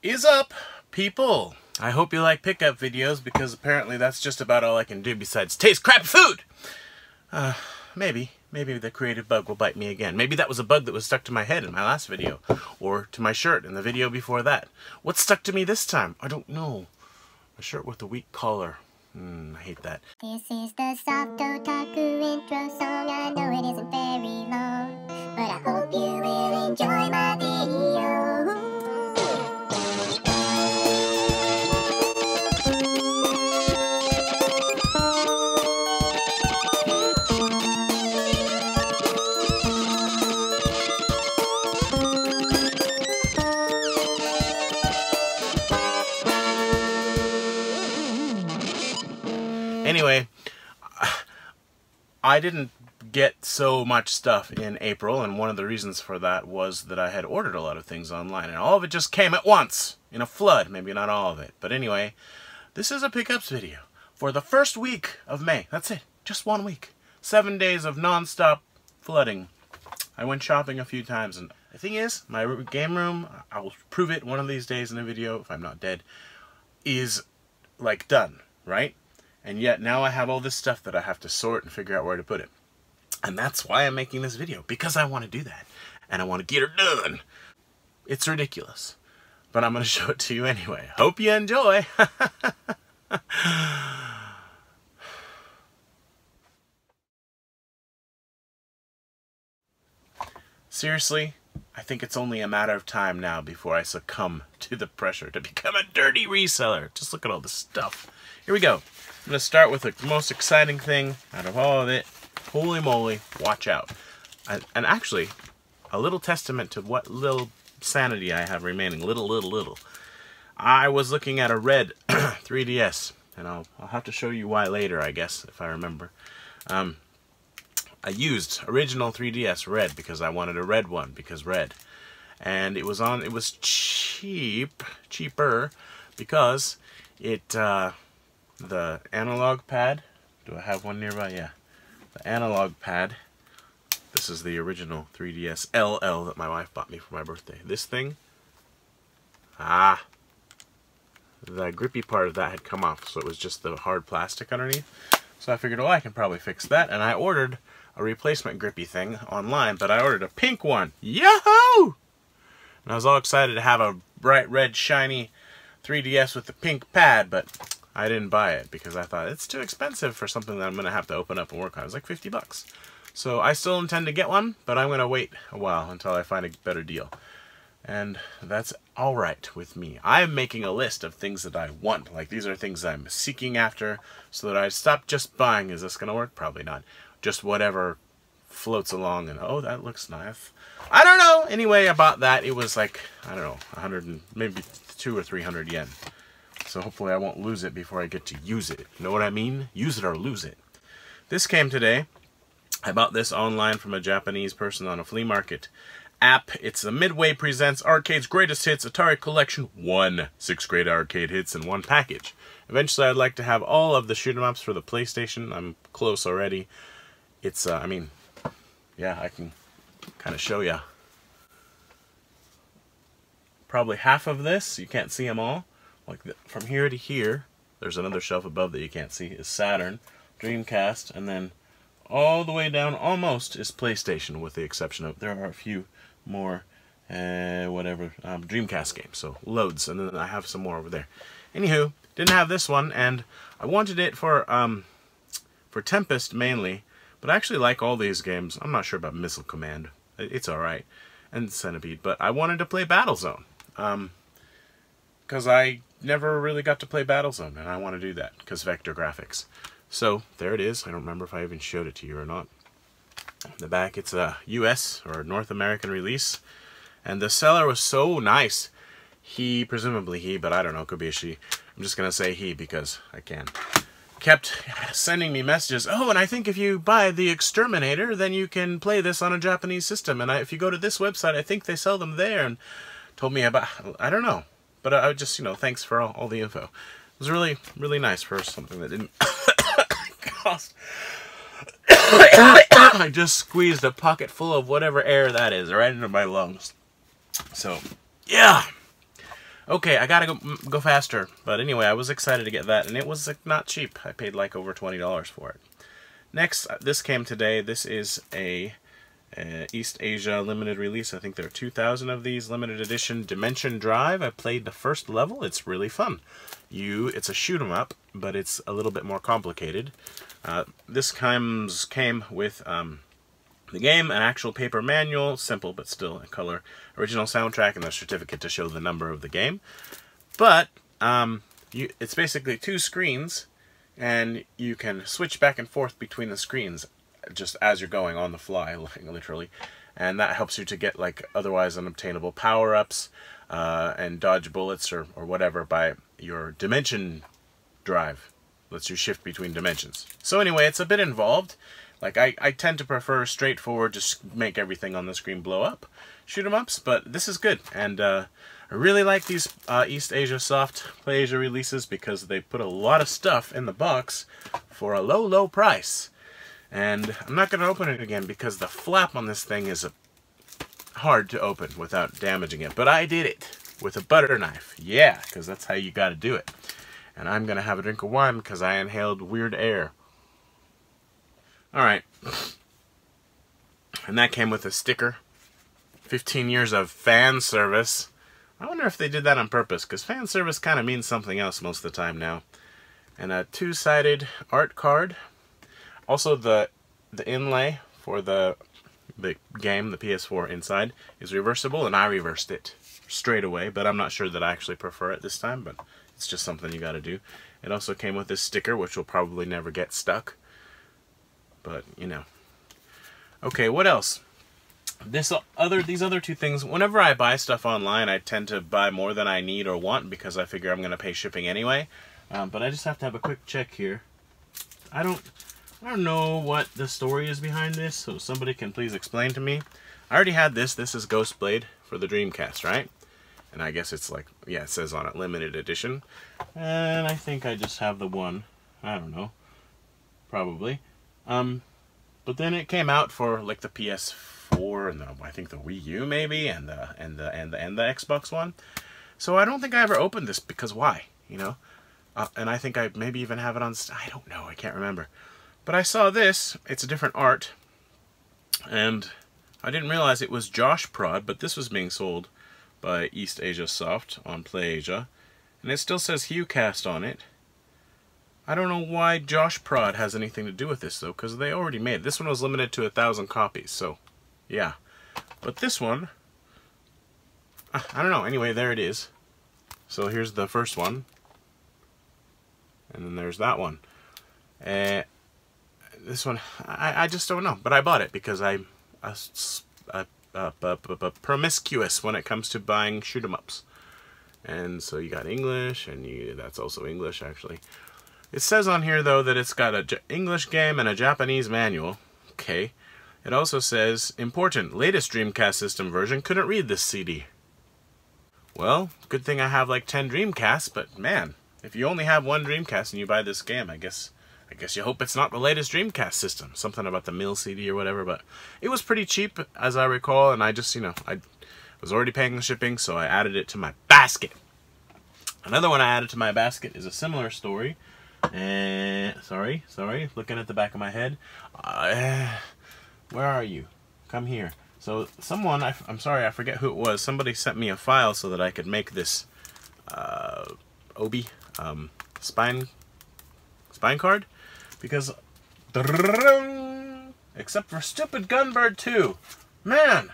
Is up, people? I hope you like pickup videos, because apparently that's just about all I can do besides taste crappy food. Maybe the creative bug will bite me again. Maybe that was a bug that was stuck to my head in my last video, or to my shirt in the video before that. What stuck to me this time? I don't know. A shirt with a weak collar. I hate that. This is the soft otaku intro song. I know it isn't very long, but I hope you will enjoy my video. Anyway, I didn't get so much stuff in April, and one of the reasons for that was that I had ordered a lot of things online, and all of it just came at once, in a flood. Maybe not all of it, but anyway, this is a pickups video for the first week of May. That's it, just 1 week. 7 days of non-stop flooding. I went shopping a few times, and the thing is, my game room, I will prove it one of these days in a video, if I'm not dead, is, like, done, right? And yet now I have all this stuff that I have to sort and figure out where to put it. And that's why I'm making this video, because I want to do that. And I want to get her done. It's ridiculous. But I'm going to show it to you anyway. Hope you enjoy. Seriously, I think it's only a matter of time now before I succumb to the pressure to become a dirty reseller. Just look at all this stuff. Here we go. I'm going to start with the most exciting thing out of all of it. Holy moly, watch out. And actually, a little testament to what little sanity I have remaining. Little. I was looking at a red 3DS, and I'll have to show you why later, I guess, if I remember. I used original 3DS red because I wanted a red one, because red. And it was cheaper, because it, the analog pad, do I have one nearby? Yeah. The analog pad, this is the original 3DS LL that my wife bought me for my birthday. This thing, the grippy part of that had come off, so it was just the hard plastic underneath. So I figured, oh, I can probably fix that, and I ordered a replacement grippy thing online, but I ordered a pink one. Yahoo! And I was all excited to have a bright red shiny 3DS with the pink pad, but I didn't buy it because I thought it's too expensive for something that I'm going to have to open up and work on. It's like 50 bucks. So I still intend to get one, but I'm going to wait a while until I find a better deal. And that's alright with me. I'm making a list of things that I want. Like, these are things I'm seeking after, so that I stop just buying. Is this going to work? Probably not. Just whatever floats along and, oh, that looks nice. I don't know. Anyway, I bought that. It was like, I don't know, 100 and maybe 200 or 300 yen. So hopefully I won't lose it before I get to use it. Know what I mean? Use it or lose it. This came today. I bought this online from a Japanese person on a flea market app. It's the Midway Presents Arcade's Greatest Hits Atari Collection 1. 6 great arcade hits in one package. Eventually I'd like to have all of the shoot 'em ups for the PlayStation. I'm close already. It's, I mean, yeah, I can kind of show ya. Probably half of this, you can't see them all. Like from here to here, there's another shelf above that you can't see, is Saturn, Dreamcast, and then all the way down almost is PlayStation, with the exception of, there are a few more, Dreamcast games, so loads, and then I have some more over there. Anywho, didn't have this one, and I wanted it for Tempest mainly, but I actually like all these games. I'm not sure about Missile Command, it's alright, and Centipede, but I wanted to play Battlezone, because I never really got to play Battlezone, and I want to do that, because vector graphics. So, there it is. I don't remember if I even showed it to you or not. In the back, it's a US, or North American release, and the seller was so nice. Presumably he, but I don't know, could be a she. I'm just going to say he, because I can. Kept sending me messages, oh, and I think if you buy the Exterminator, then you can play this on a Japanese system, and if you go to this website, I think they sell them there, and told me about, I don't know. But I just, you know, thanks for all the info. It was really, really nice for something that didn't cost. I just squeezed a pocket full of whatever air that is right into my lungs. So, yeah. Okay, I gotta go faster. But anyway, I was excited to get that, and it was like, not cheap. I paid like over $20 for it. Next, this came today. This is a East Asia limited release. I think there are 2,000 of these limited edition Dimension Drive. I played the first level. It's really fun. It's a shoot 'em up, but it's a little bit more complicated. This came with the game, an actual paper manual, simple but still in color, original soundtrack, and a certificate to show the number of the game. But it's basically 2 screens, and you can switch back and forth between the screens just as you're going on the fly, literally. And that helps you to get like otherwise unobtainable power-ups and dodge bullets or whatever by your Dimension Drive. Lets you shift between dimensions. So anyway, it's a bit involved. Like, I tend to prefer straightforward, just make everything on the screen blow up, shoot 'em ups, but this is good. And I really like these East Asia Soft Play Asia releases because they put a lot of stuff in the box for a low, low price. And I'm not going to open it again because the flap on this thing is hard to open without damaging it. But I did it with a butter knife. Yeah, because that's how you got to do it. And I'm going to have a drink of wine because I inhaled weird air. Alright. And that came with a sticker. 15 years of fan service. I wonder if they did that on purpose, because fan service kind of means something else most of the time now. And a 2-sided art card. Also, the inlay for the game, the PS4 inside, is reversible, and I reversed it straight away, but I'm not sure that I actually prefer it this time, but it's just something you gotta do. It also came with this sticker, which will probably never get stuck. But, you know. Okay, what else? These other 2 things, whenever I buy stuff online, I tend to buy more than I need or want because I figure I'm going to pay shipping anyway. But I just have to have a quick check here. I don't know what the story is behind this, so somebody can please explain to me. I already had this. This is Ghost Blade for the Dreamcast, right? And I guess it's like, yeah, it says on it, limited edition. And I think I just have the one. I don't know. Probably. But then it came out for like the PS4 and I think the Wii U maybe and the Xbox One. So I don't think I ever opened this because why, you know? And I think I maybe even have it on. I don't know. I can't remember. But I saw this. It's a different art, and I didn't realize it was Josh Prod. But this was being sold by East Asia Soft on Play Asia, and it still says HughCast on it. I don't know why Josh Prod has anything to do with this, though, because they already made it. This one was limited to 1,000 copies, so, yeah. But this one, I don't know. Anyway, there it is. So here's the first one. And then there's that one. This one, I just don't know. But I bought it because I'm promiscuous when it comes to buying shoot-em-ups. And so you got English, and that's also English, actually. It says on here, though, that it's got an English game and a Japanese manual. Okay. It also says, important, latest Dreamcast system version couldn't read this CD. Well, good thing I have like 10 Dreamcasts, but man, if you only have one Dreamcast and you buy this game, I guess you hope it's not the latest Dreamcast system. Something about the mill CD or whatever, but it was pretty cheap, as I recall, and I just, you know, I was already paying the shipping, so I added it to my basket. Another one I added to my basket is a similar story. Sorry, looking at the back of my head. Where are you? Come here. So someone, I'm sorry, I forget who it was. Somebody sent me a file so that I could make this Obi spine card, because except for stupid Gunbird 2, man,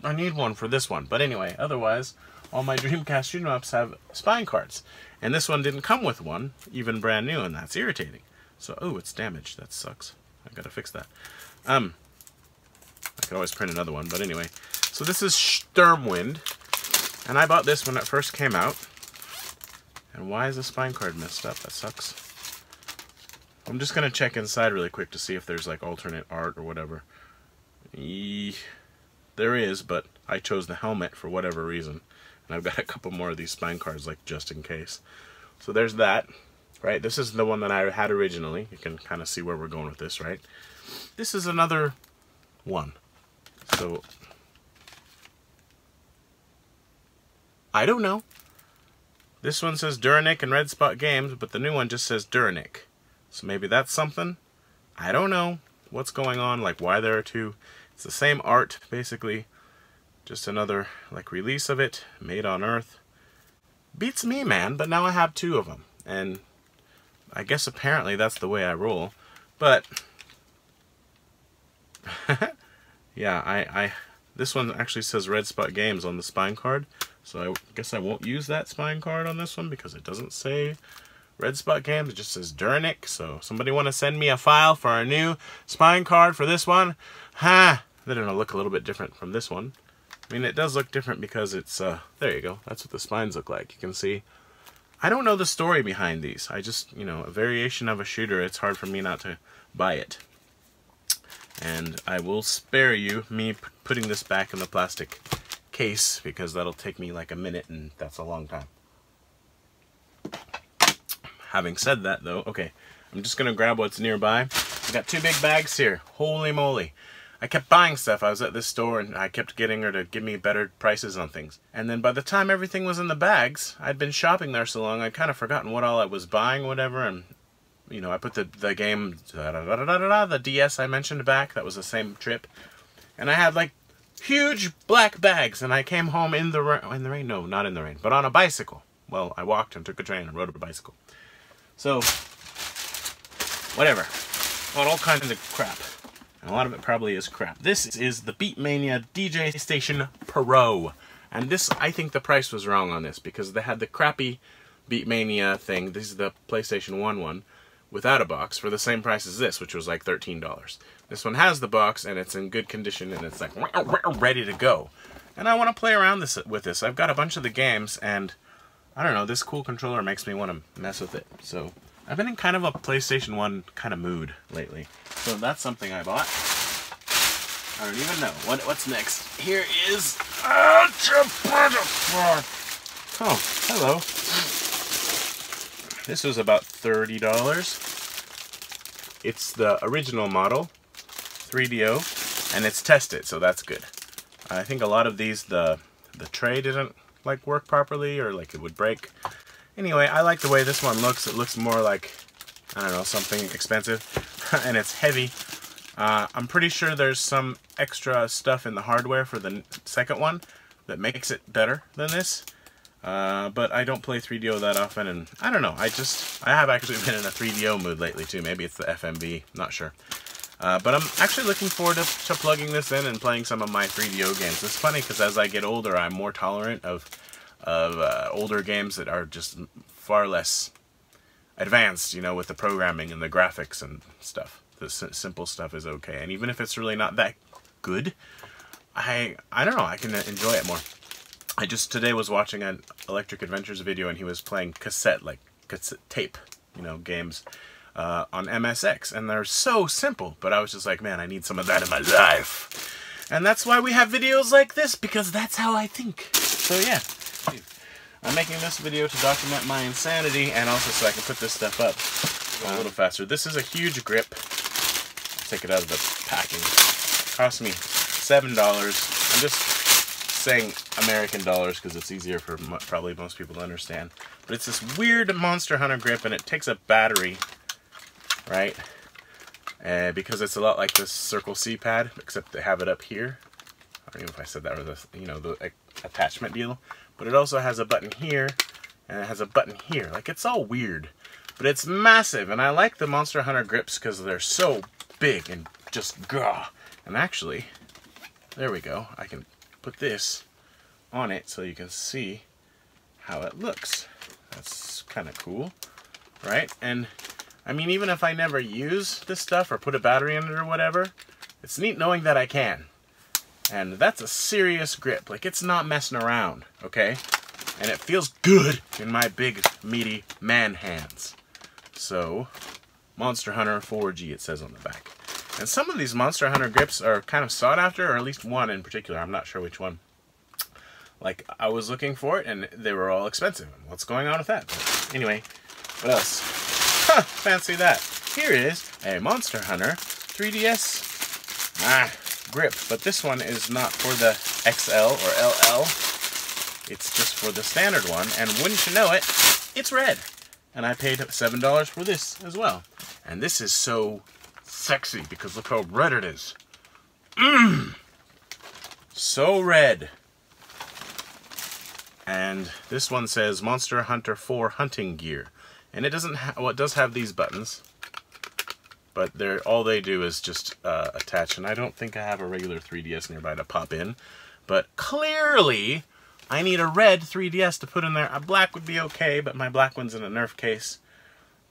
I need one for this one. But anyway, otherwise, all my Dreamcast shoot-em-ups have spine cards. And this one didn't come with one, even brand new, and that's irritating. So, oh, it's damaged. That sucks. I gotta fix that. I could always print another one, but anyway. So this is Sturmwind, and I bought this when it first came out. And why is the spine card messed up? That sucks. I'm just gonna check inside really quick to see if there's like alternate art or whatever. There is, but I chose the helmet for whatever reason. And I've got a couple more of these spine cards, like, just in case. So there's that, right? This is the one that I had originally. You can kind of see where we're going with this, right? This is another one. So, I don't know. This one says Duranick and Red Spot Games, but the new one just says Duranick. So maybe that's something. I don't know what's going on, like why there are two. It's the same art, basically. Just another like release of it, made on Earth. Beats me, man, but now I have two of them. And I guess apparently that's the way I roll. But yeah, this one actually says Red Spot Games on the spine card. So I guess I won't use that spine card on this one because it doesn't say Red Spot Games. It just says Duranick. So somebody want to send me a file for a new spine card for this one? Ha! They're going to look a little bit different from this one. I mean, it does look different because it's, there you go. That's what the spines look like. You can see. I don't know the story behind these. I just, you know, a variation of a shooter. It's hard for me not to buy it. And I will spare you me putting this back in the plastic case because that'll take me like a minute and that's a long time. Having said that though, okay, I'm just going to grab what's nearby. I got two big bags here. Holy moly. I kept buying stuff. I was at this store and I kept getting her to give me better prices on things. And then by the time everything was in the bags, I'd been shopping there so long, I'd kind of forgotten what all I was buying, whatever. And, you know, I put the game, the DS I mentioned back. That was the same trip. And I had like huge black bags. And I came home in the rain. No, not in the rain, but on a bicycle. Well, I walked and took a train and rode a bicycle. So, whatever. Bought all kinds of crap. A lot of it probably is crap. This is the Beatmania DJ Station Pro. And this, I think the price was wrong on this because they had the crappy Beatmania thing. This is the PlayStation 1 one without a box for the same price as this, which was like $13. This one has the box and it's in good condition and it's like ready to go. And I want to play around with this. I've got a bunch of the games and I don't know, this cool controller makes me want to mess with it. So I've been in kind of a PlayStation 1 kind of mood lately. So that's something I bought. I don't even know. What's next? Here is... Oh, hello. This was about $30. It's the original model, 3DO, and it's tested, so that's good. I think a lot of these, the tray didn't like work properly, or like it would break. Anyway, I like the way this one looks. It looks more like, I don't know, something expensive. And it's heavy. I'm pretty sure there's some extra stuff in the hardware for the second one that makes it better than this. But I don't play 3DO that often, and I don't know. I have actually been in a 3DO mood lately too. Maybe it's the FMV, not sure. But I'm actually looking forward to plugging this in and playing some of my 3DO games. It's funny because as I get older, I'm more tolerant of older games that are just far less advanced, you know, with the programming and the graphics and stuff. The simple stuff is okay, and even if it's really not that good, I don't know, I can enjoy it more. I just today was watching an Electric Adventures video, and he was playing cassette tape, you know, games on MSX, and they're so simple. But I was just like, man, I need some of that in my life, and that's why we have videos like this, because that's how I think. So yeah. I'm making this video to document my insanity and also so I can put this stuff up a little faster. This is a huge grip. I'll take it out of the packing. It cost me $7. I'm just saying American dollars because it's easier for probably most people to understand. But it's this weird Monster Hunter grip and it takes a battery, right? Because it's a lot like this Circle C pad, except they have it up here. I don't know if I said that, or the, you know, the attachment deal. But it also has a button here, and it has a button here. Like, it's all weird. But it's massive, and I like the Monster Hunter grips because they're so big and just gah. And actually, there we go. I can put this on it so you can see how it looks. That's kind of cool, right? And, I mean, even if I never use this stuff or put a battery in it or whatever, it's neat knowing that I can. And that's a serious grip. Like, it's not messing around, okay? And it feels good in my big, meaty man hands. So, Monster Hunter 4G, it says on the back. And some of these Monster Hunter grips are kind of sought after, or at least one in particular. I'm not sure which one. Like, I was looking for it, and they were all expensive. What's going on with that? But anyway, what else? Huh, fancy that. Here is a Monster Hunter 3DS. Grip, but this one is not for the XL or LL. It's just for the standard one, and wouldn't you know it, it's red. And I paid $7 for this as well. And this is so sexy because look how red it is. So red. And this one says Monster Hunter 4 hunting gear. And it doesn't well, it does have these buttons. But all they do is just attach. And I don't think I have a regular 3DS nearby to pop in. But clearly, I need a red 3DS to put in there. A black would be okay, but my black one's in a Nerf case.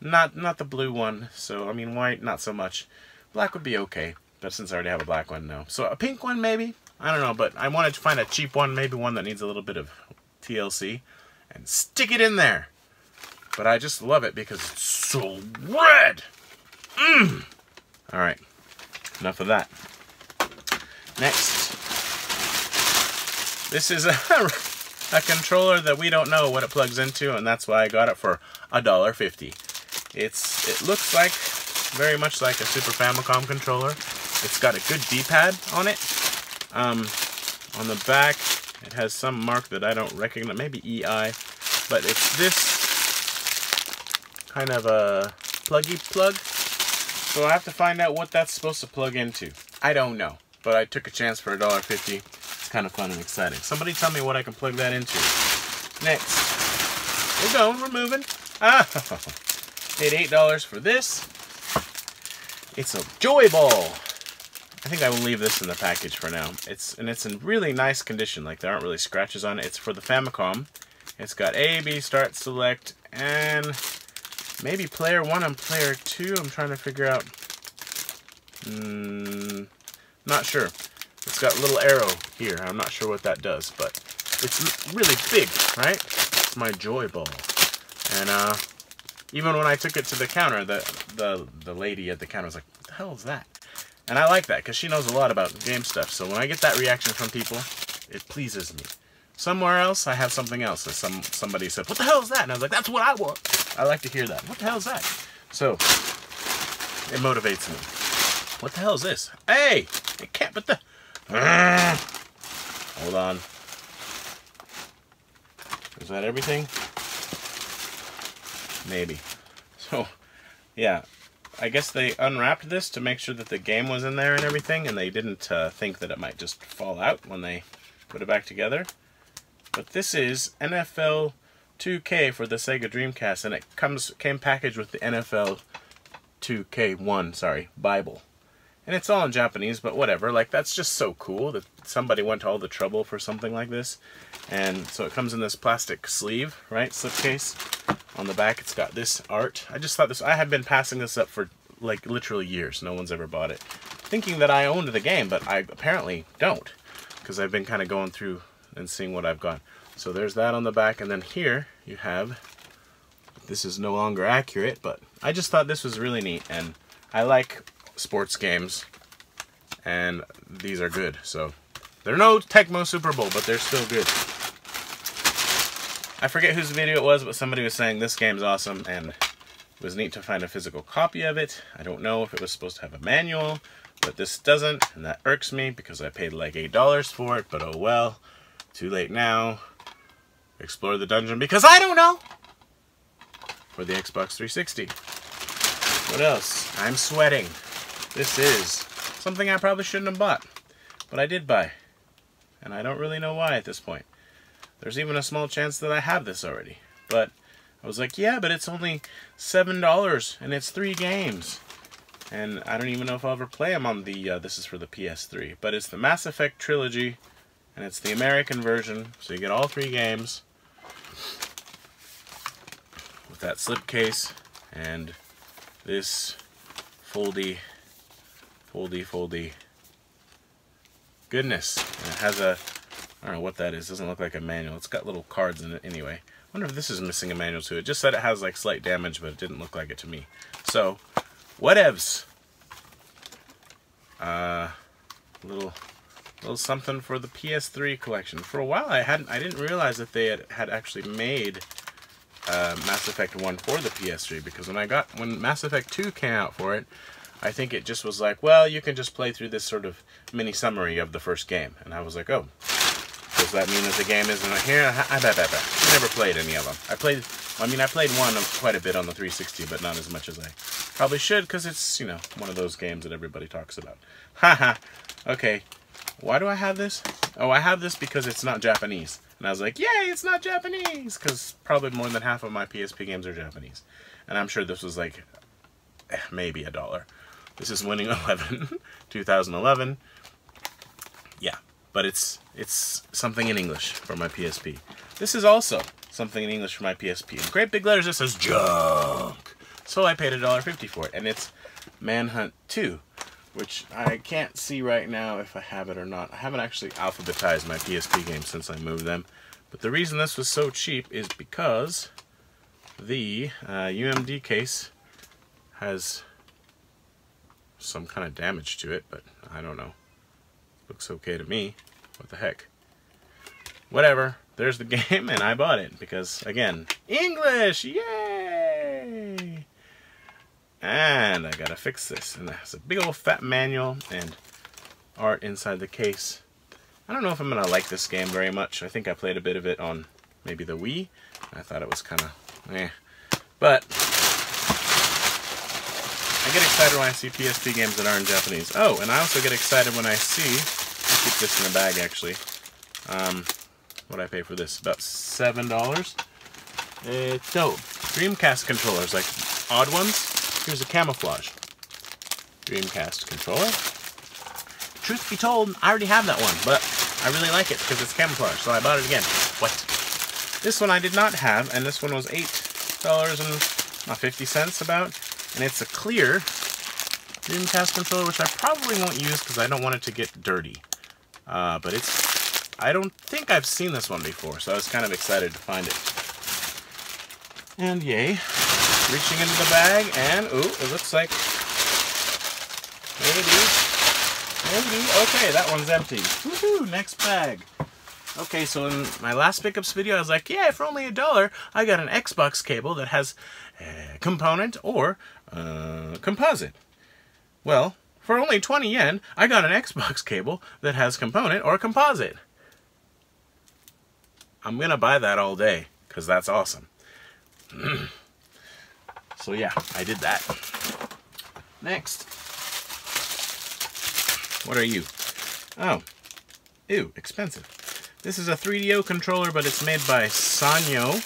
Not the blue one, so I mean white, not so much. Black would be okay, but since I already have a black one, no. So a pink one maybe? I don't know, but I wanted to find a cheap one, maybe one that needs a little bit of TLC, and stick it in there. But I just love it because it's so red! Alright, enough of that. Next. This is a controller that we don't know what it plugs into, and that's why I got it for $1.50. It looks like very much like a Super Famicom controller. It's got a good D-pad on it. On the back, it has some mark that I don't recognize, maybe EI, but it's this kind of a pluggy plug. So I have to find out what that's supposed to plug into. I don't know, but I took a chance for $1.50. It's kind of fun and exciting. Somebody tell me what I can plug that into. Next. We're going, we're moving. Paid $8 for this. It's a Joy Ball. I think I will leave this in the package for now. It's in really nice condition. Like there aren't really scratches on it. It's for the Famicom. It's got A, B, start, select, and maybe player 1 and player 2. I'm trying to figure out. Not sure. It's got a little arrow here. I'm not sure what that does, but it's really big, right? It's my Joy Ball. And even when I took it to the counter, the lady at the counter was like, what the hell is that? And I like that because she knows a lot about game stuff. So when I get that reaction from people, it pleases me. Somewhere else, I have something else. Somebody said, what the hell is that? And I was like, that's what I want. I like to hear that. What the hell is that? So it motivates me. What the hell is this? Hey! It can't, but the... Hold on. Is that everything? Maybe. So, yeah. I guess they unwrapped this to make sure that the game was in there and everything, and they didn't think that it might just fall out when they put it back together. But this is NFL 2K for the Sega Dreamcast, and it came packaged with the NFL 2K1, Bible. And it's all in Japanese, but whatever. Like, that's just so cool that somebody went to all the trouble for something like this. And so it comes in this plastic sleeve, right? Slipcase. On the back, it's got this art. I just thought this... I have been passing this up for, like, literally years. No one's ever bought it. Thinking that I owned the game, but I apparently don't. Because I've been kind of going through and seeing what I've got. So there's that on the back. And then here, you have... This is no longer accurate, but I just thought this was really neat. And I like sports games, and these are good. So they're no Tecmo Super Bowl, but they're still good. I forget whose video it was, but somebody was saying this game's awesome, and it was neat to find a physical copy of it. I don't know if it was supposed to have a manual, but this doesn't, and that irks me because I paid like $8 for it, but oh well. Too late now. Explore the dungeon because I don't know! For the Xbox 360. What else? I'm sweating. This is something I probably shouldn't have bought, but I did buy. And I don't really know why at this point. There's even a small chance that I have this already. But I was like, yeah, but it's only $7 and it's 3 games. And I don't even know if I'll ever play them on the, this is for the PS3. But it's the Mass Effect Trilogy, and it's the American version, so you get all 3 games. With that slipcase, and this foldy goodness. And it has a, I don't know what that is. It doesn't look like a manual. It's got little cards in it anyway. I wonder if this is missing a manual too. It just said it has like slight damage, but it didn't look like it to me. So, whatevs. Little something for the PS3 collection. For a while, I didn't realize that they had actually made Mass Effect 1 for the PS3, because when Mass Effect 2 came out for it, I think it just was like, well, you can just play through this sort of mini summary of the first game. And I was like, oh, so does that mean that the game isn't here? I never played any of them. I played one quite a bit on the 360, but not as much as I probably should, because it's, you know, one of those games that everybody talks about. Haha. Okay. Why do I have this? Oh, I have this because it's not Japanese. And I was like, yay, it's not Japanese! Because probably more than half of my PSP games are Japanese. And I'm sure this was like, maybe $1. This is Winning 11, 2011. Yeah, but it's something in English for my PSP. This is also something in English for my PSP. In great big letters, it says junk. So I paid $1.50 for it. And it's Manhunt 2. Which I can't see right now if I have it or not. I haven't actually alphabetized my PSP games since I moved them. But the reason this was so cheap is because the UMD case has some kind of damage to it, but I don't know. Looks okay to me. What the heck? Whatever. There's the game, and I bought it because, again, English! Yay! And I gotta fix this. And it has a big old fat manual and art inside the case. I don't know if I'm gonna like this game very much. I think I played a bit of it on maybe the Wii. I thought it was kind of eh. But I get excited when I see PSP games that aren't Japanese. Oh, and I also get excited when I see, I'll keep this in the bag actually. What I pay for this? About $7. No, Dreamcast controllers, like odd ones. Here's a camouflage Dreamcast controller. Truth be told, I already have that one, but I really like it because it's camouflage, so I bought it again. What? This one I did not have, and this one was $8.50 about, and it's a clear Dreamcast controller, which I probably won't use because I don't want it to get dirty. But I don't think I've seen this one before, so I was kind of excited to find it. And yay. Reaching into the bag, and ooh, it looks like maybe, okay, that one's empty. Woohoo! Next bag. Okay, so in my last pickups video, I was like, yeah, for only $1, I got an Xbox cable that has component or composite. Well, for only 20 yen, I got an Xbox cable that has component or composite. I'm gonna buy that all day because that's awesome. So yeah, I did that. Next. What are you? Oh. Ew, expensive. This is a 3DO controller, but it's made by Sanyo.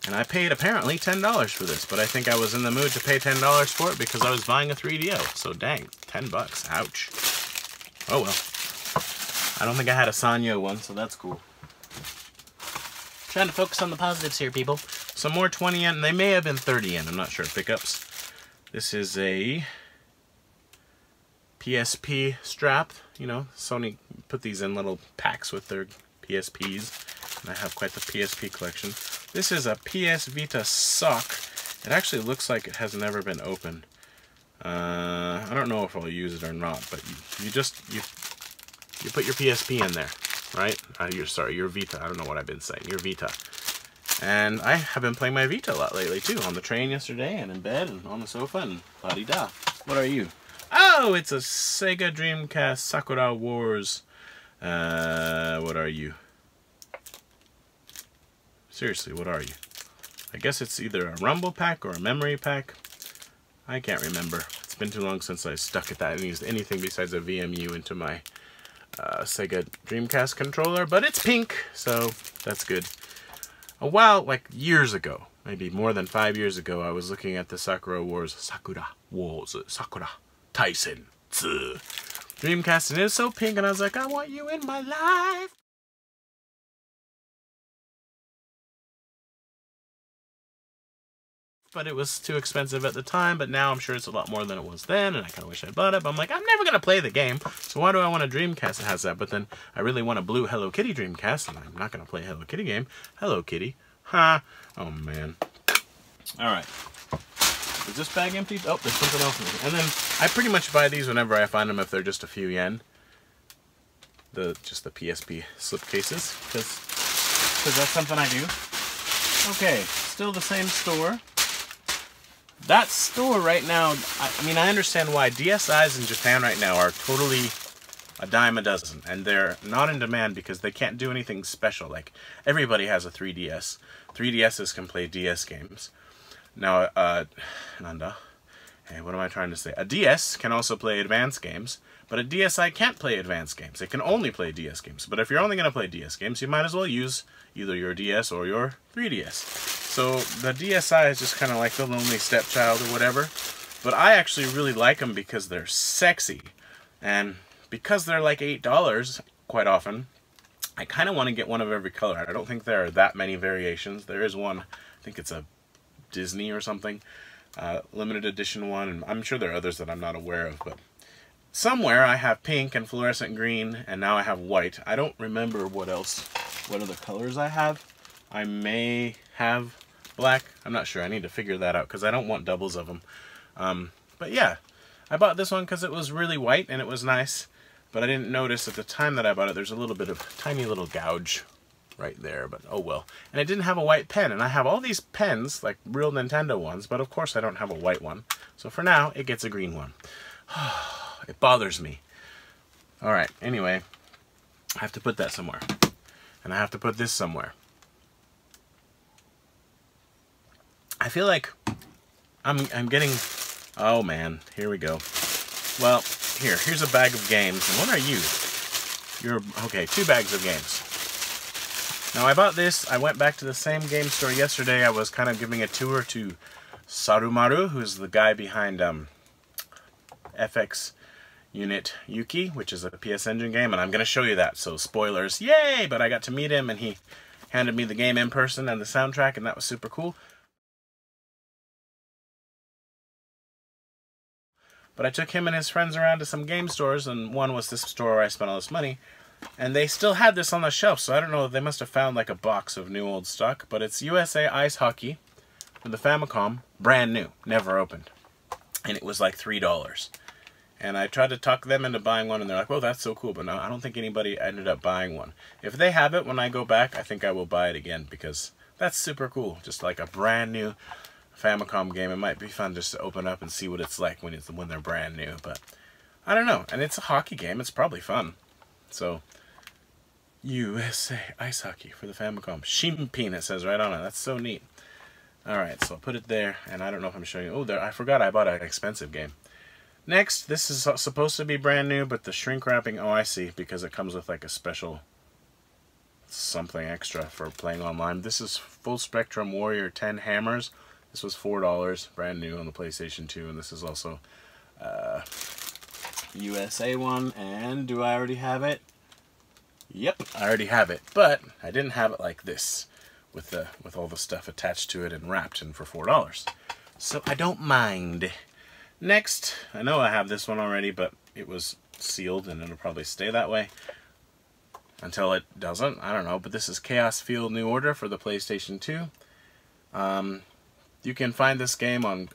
And I paid apparently $10 for this, but I think I was in the mood to pay $10 for it because I was buying a 3DO. So dang, 10 bucks. Ouch. Oh well. I don't think I had a Sanyo one, so that's cool. Trying to focus on the positives here, people. Some more 20 yen. They may have been 30 yen. I'm not sure. Pickups. This is a PSP strap. You know, Sony put these in little packs with their PSPs. And I have quite the PSP collection. This is a PS Vita sock. It actually looks like it has never been opened. I don't know if I'll use it or not, but you put your PSP in there, right? Your Vita. I don't know what I've been saying. Your Vita. And I have been playing my Vita a lot lately, too. On the train yesterday, and in bed, and on the sofa, and la-di-da. What are you? Oh, it's a Sega Dreamcast Sakura Wars. What are you? Seriously, what are you? I guess it's either a rumble pack or a memory pack. I can't remember. It's been too long since I stuck at that and used anything besides a VMU into my Sega Dreamcast controller. But it's pink, so that's good. A while, like years ago, maybe more than 5 years ago, I was looking at the Sakura Taisen 2 Dreamcast, and it was so pink, and I was like, I want you in my life. But it was too expensive at the time, but now I'm sure it's a lot more than it was then, and I kind of wish I'd bought it, but I'm like, I'm never going to play the game, so why do I want a Dreamcast that has that? But then I really want a blue Hello Kitty Dreamcast, and I'm not going to play a Hello Kitty game. Hello Kitty. Ha! Oh, man. Alright. Is this bag empty? Oh, there's something else in there. And then I pretty much buy these whenever I find them if they're just a few yen. Just the PSP slipcases, because that's something I do. Okay, still the same store. That store right now, I mean, I understand why. DSIs in Japan right now are totally a dime a dozen, and they're not in demand because they can't do anything special. Like, everybody has a 3DS. 3DSs can play DS games. Now, Nanda, hey, what am I trying to say? A DS can also play advanced games, but a DSi can't play advanced games. It can only play DS games. But if you're only going to play DS games, you might as well use either your DS or your 3DS. So the DSi is just kind of like the lonely stepchild or whatever. But I actually really like them because they're sexy. And because they're like $8 quite often, I kind of want to get one of every color. I don't think there are that many variations. There is one, I think it's a Disney or something, limited edition one, and I'm sure there are others that I'm not aware of, but somewhere I have pink and fluorescent green, and now I have white. I don't remember what other colors I have. I may have black. I'm not sure. I need to figure that out because I don't want doubles of them. But yeah, I bought this one because it was really white and it was nice, but I didn't notice at the time that I bought it there's a little bit of tiny little gouge right there, but oh well. And it didn't have a white pen, and I have all these pens, like real Nintendo ones, but of course I don't have a white one. So for now, it gets a green one. It bothers me. Alright, anyway, I have to put that somewhere. And I have to put this somewhere. I feel like I'm getting... Oh man, here we go. Well, here's a bag of games. And what are you? Okay, 2 bags of games. Now, I bought this. I went back to the same game store yesterday. I was kind of giving a tour to Sarumaru, who's the guy behind FX Unit Yuki, which is a PS Engine game, and I'm going to show you that. So, spoilers, yay! But I got to meet him, and he handed me the game in person and the soundtrack, and that was super cool. But I took him and his friends around to some game stores, and one was this store where I spent all this money. And they still had this on the shelf, so I don't know, they must have found like a box of new old stock. But it's USA Ice Hockey for the Famicom, brand new, never opened. And it was like $3. And I tried to talk them into buying one, and they're like, well, that's so cool. But no, I don't think anybody ended up buying one. If they have it when I go back, I think I will buy it again, because that's super cool. Just like a brand new Famicom game. It might be fun just to open up and see what it's like when they're brand new. But I don't know. And it's a hockey game. It's probably fun. So, USA Ice Hockey for the Famicom. Shimpin, it says right on it. That's so neat. Alright, so I'll put it there. And I don't know if I'm showing you. Oh, I forgot I bought an expensive game. Next, this is supposed to be brand new, but the shrink wrapping, oh, I see, because it comes with like a special something extra for playing online. This is Full Spectrum Warrior 10 Hammers. This was $4, brand new on the PlayStation 2, and this is also USA one. And do I already have it? Yep, I already have it, but I didn't have it like this, with all the stuff attached to it and wrapped in for $4. So I don't mind. Next, I know I have this one already, but it was sealed, and it'll probably stay that way until it doesn't. I don't know, but this is Chaos Field New Order for the PlayStation 2. You can find this game on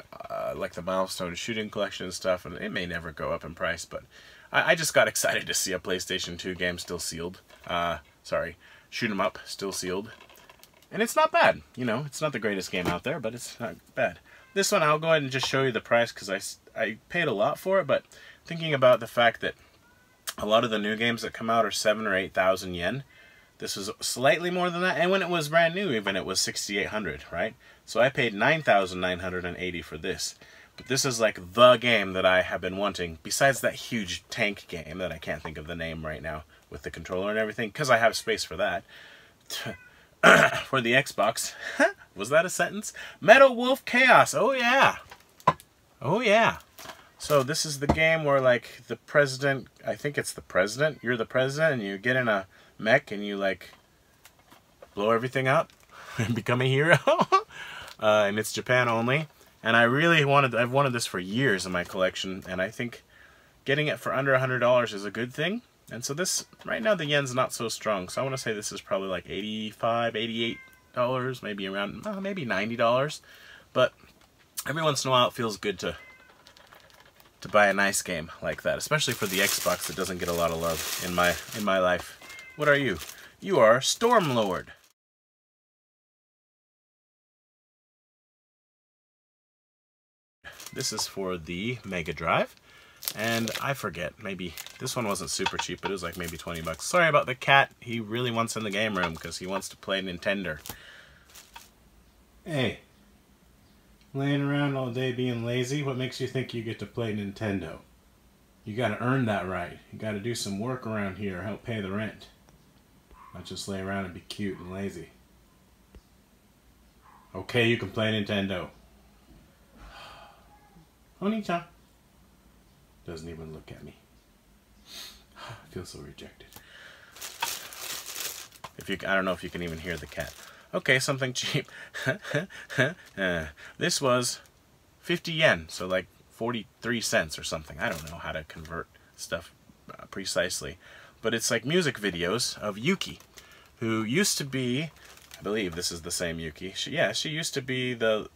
like the Milestone Shooting Collection and stuff, and it may never go up in price, but I just got excited to see a PlayStation 2 game still sealed. Sorry, Shoot 'em Up, still sealed. And it's not bad, you know, it's not the greatest game out there, but it's not bad. This one, I'll go ahead and just show you the price, because I paid a lot for it, but thinking about the fact that a lot of the new games that come out are 7,000 or 8,000 yen. This was slightly more than that, and when it was brand new, even, it was 6,800, right? So I paid 9,980 for this. But this is like the game that I have been wanting, besides that huge tank game that I can't think of the name right now, with the controller and everything, because I have space for that. For the Xbox. Was that a sentence? Metal Wolf Chaos. Oh, yeah. Oh, yeah. So this is the game where, like, the president, I think it's the president, you're the president, and you get in a mech and you, like, blow everything up and become a hero. And it's Japan only. And I've wanted this for years in my collection, and I think getting it for under $100 is a good thing. And so this, right now the yen's not so strong, so I want to say this is probably like $85, $88, maybe around, maybe $90. But every once in a while it feels good to buy a nice game like that, especially for the Xbox that doesn't get a lot of love in my life. What are you? You are Stormlord. This is for the Mega Drive. And I forget, maybe this one wasn't super cheap, but it was like maybe 20 bucks. Sorry about the cat. He really wants in the game room because he wants to play Nintendo. Hey, laying around all day being lazy, what makes you think you get to play Nintendo? You gotta earn that right. You gotta do some work around here, help pay the rent. Not just lay around and be cute and lazy. Okay, you can play Nintendo. Oni-chan doesn't even look at me. I feel so rejected. I don't know if you can even hear the cat. Okay, something cheap. This was 50 yen, so like 43 cents or something. I don't know how to convert stuff precisely. But it's like music videos of Yuki, who used to be, I believe this is the same Yuki. She used to be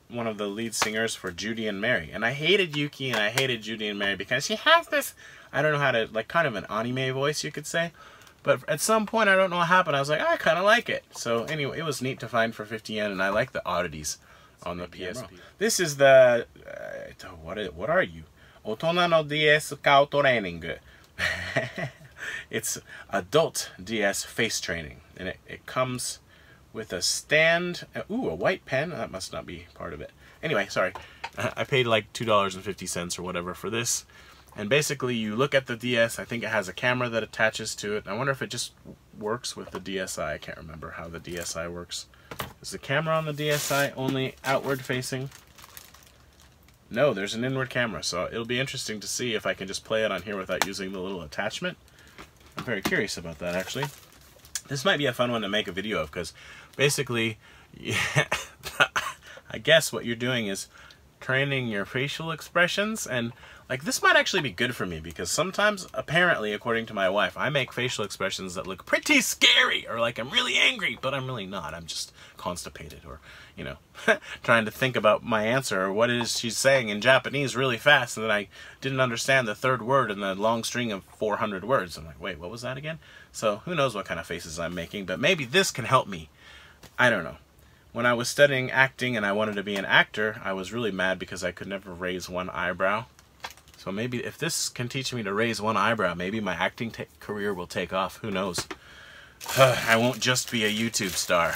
one of the lead singers for Judy and Mary. And I hated Yuki and I hated Judy and Mary because she has this, I don't know how to, like kind of an anime voice, you could say. But at some point, I don't know what happened, I was like, I kind of like it. So anyway, it was neat to find for 50 yen, and I like the Oddities on the PSP. This is the, what are you? Otono no DS Kao Training. It's adult DS face training, and it comes with a stand. Ooh, a white pen. That must not be part of it. Anyway, sorry. I paid like $2.50 or whatever for this. And basically, you look at the DS. I think it has a camera that attaches to it. I wonder if it just works with the DSi. I can't remember how the DSi works. Is the camera on the DSi only outward facing? No, there's an inward camera. So it'll be interesting to see if I can just play it on here without using the little attachment. I'm very curious about that, actually. This might be a fun one to make a video of, because basically, I guess what you're doing is training your facial expressions, and like this might actually be good for me, because sometimes, apparently, according to my wife, I make facial expressions that look pretty scary, or like I'm really angry, but I'm really not. I'm just constipated, or, you know, trying to think about my answer, or what it is she's saying in Japanese really fast, and then I didn't understand the third word in the long string of 400 words. I'm like, wait, what was that again? So who knows what kind of faces I'm making, but maybe this can help me. I don't know. When I was studying acting and I wanted to be an actor, I was really mad because I could never raise one eyebrow. So maybe if this can teach me to raise one eyebrow, maybe my acting career will take off. Who knows? I won't just be a YouTube star.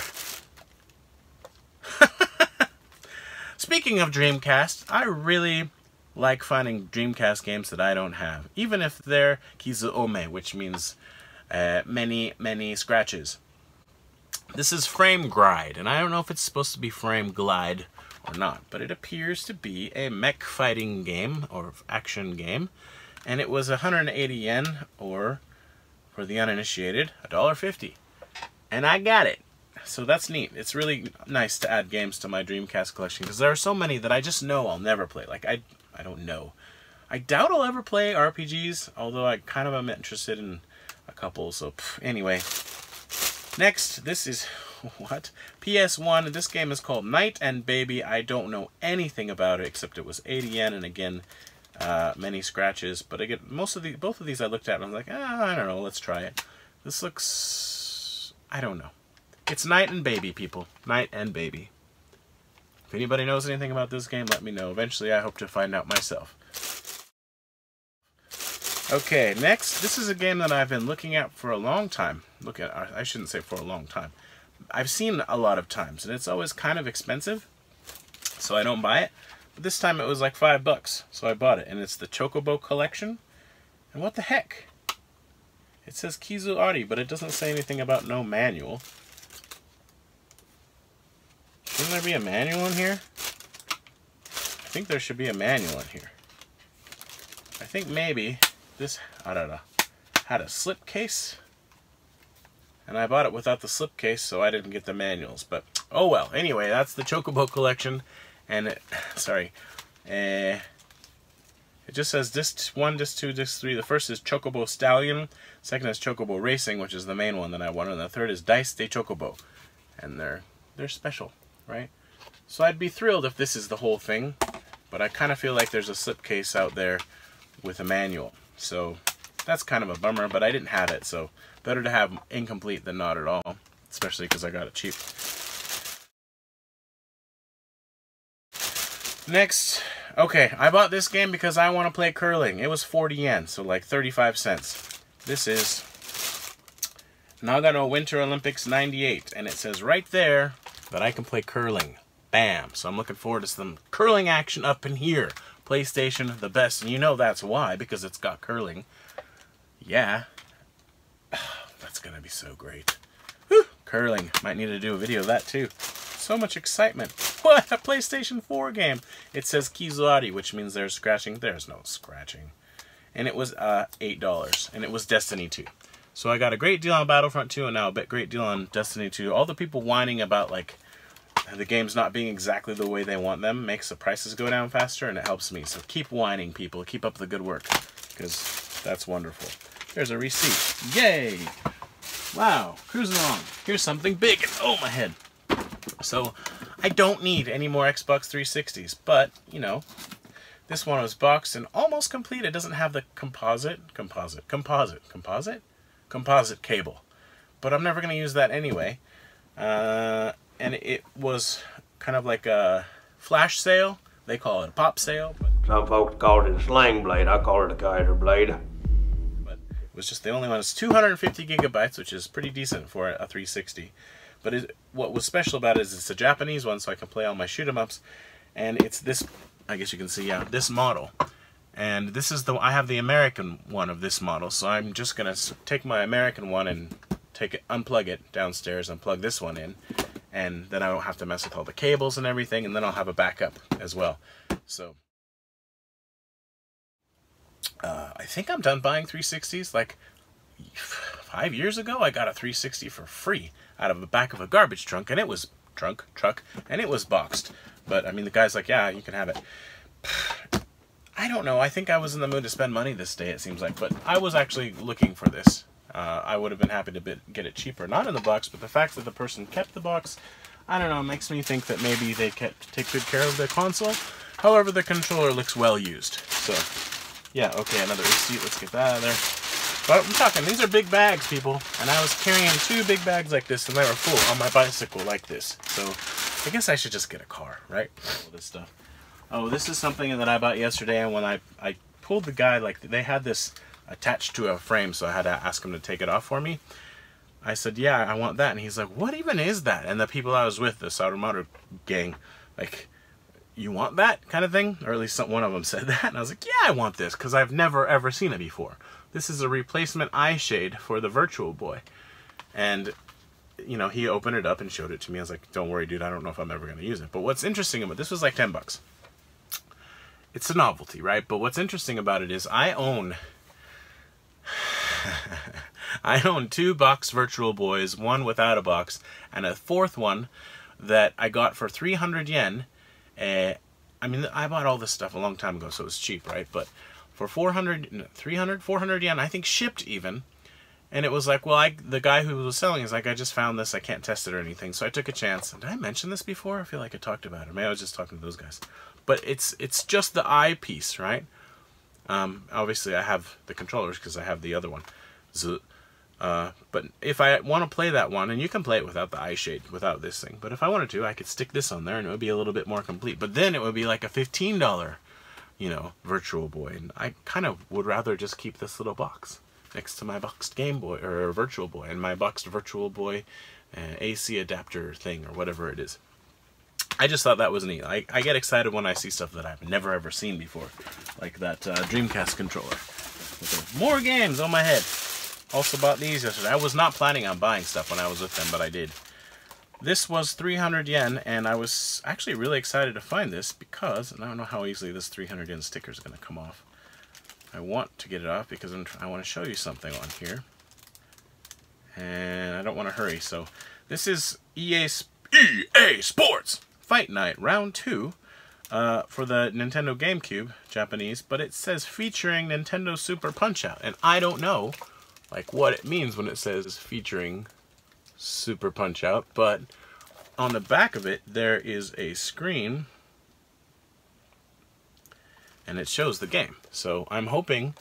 Speaking of Dreamcast, I really like finding Dreamcast games that I don't have, even if they're kizuome, which means many scratches. This is Frame Glide, and I don't know if it's supposed to be Frame Glide or not, but it appears to be a mech fighting game, or action game, and it was 180 yen, or, for the uninitiated, $1.50. And I got it. So that's neat. It's really nice to add games to my Dreamcast collection, because there are so many that I just know I'll never play. Like, I don't know. I doubt I'll ever play RPGs, although I kind of am interested in a couple, so anyway. Next, this is, what? PS1, this game is called Night and Baby. I don't know anything about it, except it was 80 yen, and again, many scratches. But again, both of these I looked at, and I was like, I don't know, let's try it. This looks, I don't know. It's Night and Baby, people. Night and Baby. If anybody knows anything about this game, let me know. Eventually, I hope to find out myself. Okay, next, this is a game that I've been looking at for a long time. I shouldn't say for a long time. I've seen a lot of times, and it's always kind of expensive, so I don't buy it. But this time it was like $5, so I bought it, and it's the Chocobo Collection. And what the heck? It says Kizu Ari, but it doesn't say anything about no manual. Shouldn't there be a manual in here? I think there should be a manual in here. I think maybe this had a slipcase, and I bought it without the slipcase, so I didn't get the manuals. But oh well. Anyway, that's the Chocobo Collection, and it just says Disc 1, Disc 2, Disc 3. The first is Chocobo Stallion. Second is Chocobo Racing, which is the main one that I wanted. And the third is Dice de Chocobo, and they're special, right? So I'd be thrilled if this is the whole thing, but I kind of feel like there's a slipcase out there with a manual. So that's kind of a bummer, but I didn't have it, so better to have incomplete than not at all, especially because I got it cheap. Next, Okay, I bought this game because I want to play curling. It was 40 yen, so like 35 cents. This is Nagano Winter Olympics 98, and it says right there that I can play curling. Bam! So I'm looking forward to some curling action up in here. PlayStation, the best, and you know that's why, because it's got curling. Yeah. That's gonna be so great. Whew. Curling. Might need to do a video of that too. So much excitement. What? A PlayStation 4 game. It says Kizuari, which means there's scratching. There's no scratching. And it was $8. And it was Destiny 2. So I got a great deal on Battlefront 2 and now a great deal on Destiny 2. All the people whining about like the games not being exactly the way they want them makes the prices go down faster, and it helps me. So keep whining, people. Keep up the good work, because that's wonderful. There's a receipt. Yay! Wow, cruising along. Here's something big. Oh, my head. So I don't need any more Xbox 360s, but, you know, this one was boxed and almost complete. It doesn't have the composite cable, but I'm never going to use that anyway. And it was kind of like a flash sale. They call it a pop sale. But some folks call it a sling blade. I call it a kiter blade. But it was just the only one. It's 250 gigabytes, which is pretty decent for a 360. But what was special about it is it's a Japanese one, so I can play all my shoot 'em ups. And it's this, I guess you can see, yeah, this model. And this is I have the American one of this model, so I'm just gonna take my American one and unplug it downstairs and plug this one in, and then I don't have to mess with all the cables and everything, and then I'll have a backup as well. So I think I'm done buying 360s. Like 5 years ago, I got a 360 for free out of the back of a garbage truck, and it was truck, and it was boxed. But I mean, the guy's like, yeah, you can have it. I don't know. I think I was in the mood to spend money this day, it seems like. But I was actually looking for this. I would have been happy to get it cheaper. Not in the box, but the fact that the person kept the box, I don't know, makes me think that maybe they take good care of the console. However, the controller looks well used. So, yeah, okay, another receipt. Let's get that out of there. But I'm talking, these are big bags, people. And I was carrying 2 big bags like this, and they were full on my bicycle like this. So, I guess I should just get a car, right? All this stuff. Oh, this is something that I bought yesterday, and when I pulled the guy, like, they had this attached to a frame, so I had to ask him to take it off for me. I said, yeah, I want that. And he's like, what even is that? And the people I was with, the Sautomotor gang, like, you want that kind of thing? Or at least one of them said that. And I was like, yeah, I want this, because I've never, ever seen it before. This is a replacement eye shade for the Virtual Boy. And, you know, he opened it up and showed it to me. I was like, don't worry, dude, I don't know if I'm ever going to use it. But what's interesting about this was like 10 bucks. It's a novelty, right? But what's interesting about it is I own 2 box Virtual Boys, one without a box, and a 4th one that I got for 300 yen. I mean, I bought all this stuff a long time ago, so it was cheap, right? But for 400 yen, I think shipped even. And it was like, well, the guy who was selling is like, I just found this, I can't test it or anything. So I took a chance. Did I mention this before? I feel like I talked about it. Maybe I was just talking to those guys. But it's just the eyepiece, right? Obviously, I have the controllers because I have the other one. But if I want to play that one, and you can play it without the eye shade, without this thing. But if I wanted to, I could stick this on there, and it would be a little bit more complete. But then it would be like a $15, you know, Virtual Boy. And I kind of would rather just keep this little box next to my boxed Game Boy, or Virtual Boy, and my boxed Virtual Boy AC adapter thing, or whatever it is. I just thought that was neat. I get excited when I see stuff that I've never ever seen before, like that Dreamcast controller. More games on my head. Also bought these yesterday. I was not planning on buying stuff when I was with them, but I did. This was 300 yen, and I was actually really excited to find this because, and I don't know how easily this 300 yen sticker is going to come off. I want to get it off because I want to show you something on here. And I don't want to hurry, so this is EA Sports Fight Night Round 2 for the Nintendo GameCube, Japanese, but it says featuring Nintendo Super Punch-Out, and I don't know like what it means when it says featuring Super Punch-Out, but on the back of it there is a screen and it shows the game. So I'm hoping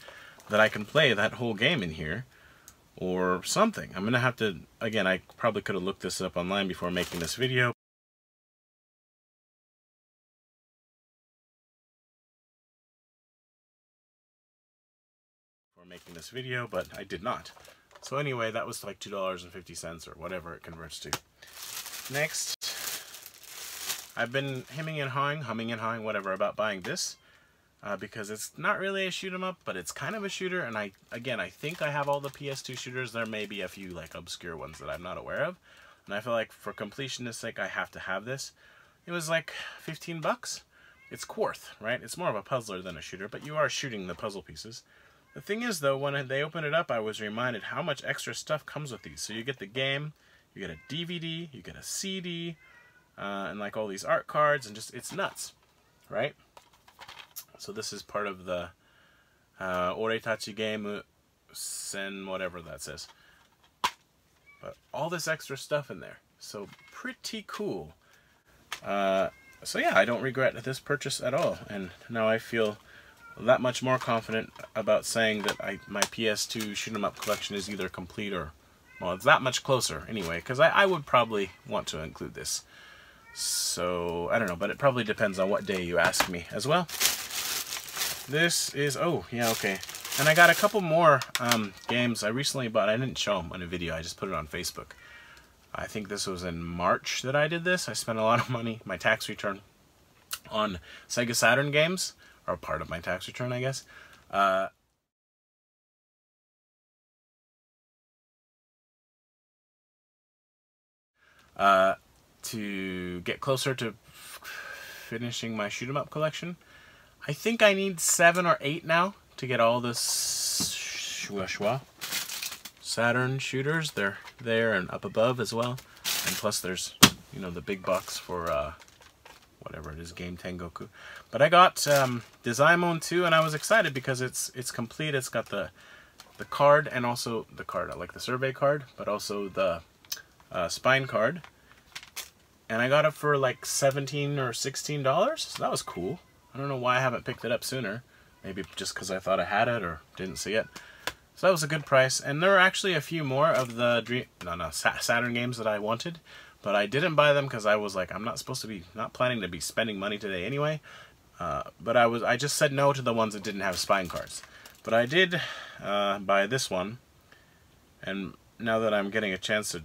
that I can play that whole game in here or something. I'm gonna have to, again, I probably could have looked this up online before making this video. in this video, but I did not. So anyway, that was like $2.50 or whatever it converts to. Next, I've been humming and hawing, whatever, about buying this. Because it's not really a shoot 'em up, but it's kind of a shooter, and I think I have all the PS2 shooters. There may be a few like obscure ones that I'm not aware of, and I feel like for completionist's sake I have to have this. It was like 15 bucks. It's Quarth, right? It's more of a puzzler than a shooter, but you are shooting the puzzle pieces. The thing is though, when they opened it up, I was reminded how much extra stuff comes with these. So you get the game, you get a DVD, you get a CD, and like all these art cards, and just, it's nuts, right? So this is part of the Oretachi game Sen, whatever that says. But all this extra stuff in there. So pretty cool. So yeah, I don't regret this purchase at all. And now I feel that much more confident about saying that my PS2 shoot 'em up collection is either complete or, well, it's that much closer anyway. Because I would probably want to include this. So, I don't know, but it probably depends on what day you ask me as well. This is, oh, yeah, okay. And I got a couple more games I recently bought. I didn't show them in a video, I just put it on Facebook. I think this was in March that I did this. I spent a lot of money, my tax return, on Sega Saturn games, or part of my tax return, I guess. To get closer to finishing my shoot 'em up collection. I think I need 7 or 8 now to get all this Saturn shooters. They're there and up above as well. And plus there's, you know, the big box for whatever it is, Game Tengoku. But I got Desaimon 2, and I was excited because it's complete. It's got the card, and also the card, like the survey card, but also the spine card. And I got it for like $17 or $16, so that was cool. I don't know why I haven't picked it up sooner. Maybe just because I thought I had it or didn't see it. So that was a good price. And there were actually a few more of the Saturn games that I wanted, but I didn't buy them because I was like, I'm not planning to be spending money today anyway. But I just said no to the ones that didn't have spine cards. But I did buy this one, and now that I'm getting a chance to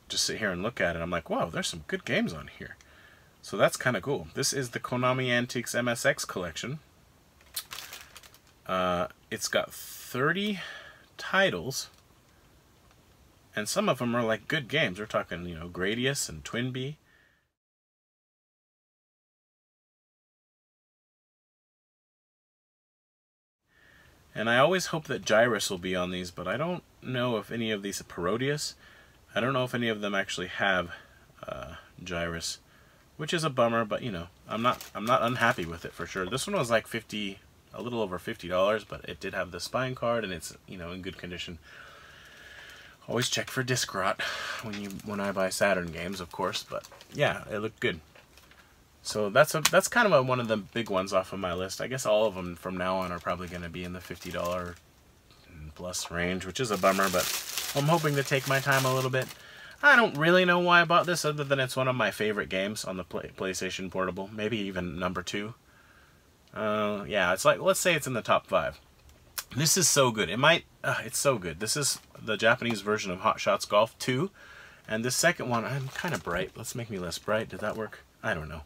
just sit here and look at it, I'm like, wow, there's some good games on here. So that's kind of cool. This is the Konami Antiques MSX collection. It's got 30 titles, and some of them are like good games. We're talking, you know, Gradius and Twinbee. And I always hope that Gyrus will be on these, but I don't know if any of these are Parodius. I don't know if any of them actually have Gyrus, which is a bummer, but you know, I'm not unhappy with it for sure. This one was like a little over $50, but it did have the spine card, and it's, you know, in good condition. Always check for disc rot when I buy Saturn games, of course, but yeah, it looked good. So that's kind of one of the big ones off of my list. I guess all of them from now on are probably going to be in the $50 plus range, which is a bummer, but I'm hoping to take my time a little bit. I don't really know why I bought this, other than it's one of my favorite games on the PlayStation Portable. Maybe even number 2. Yeah, it's like, let's say it's in the top 5. This is so good. It's so good. This is the Japanese version of Hot Shots Golf 2. And this second one, I'm kind of bright. Let's make me less bright. Did that work? I don't know.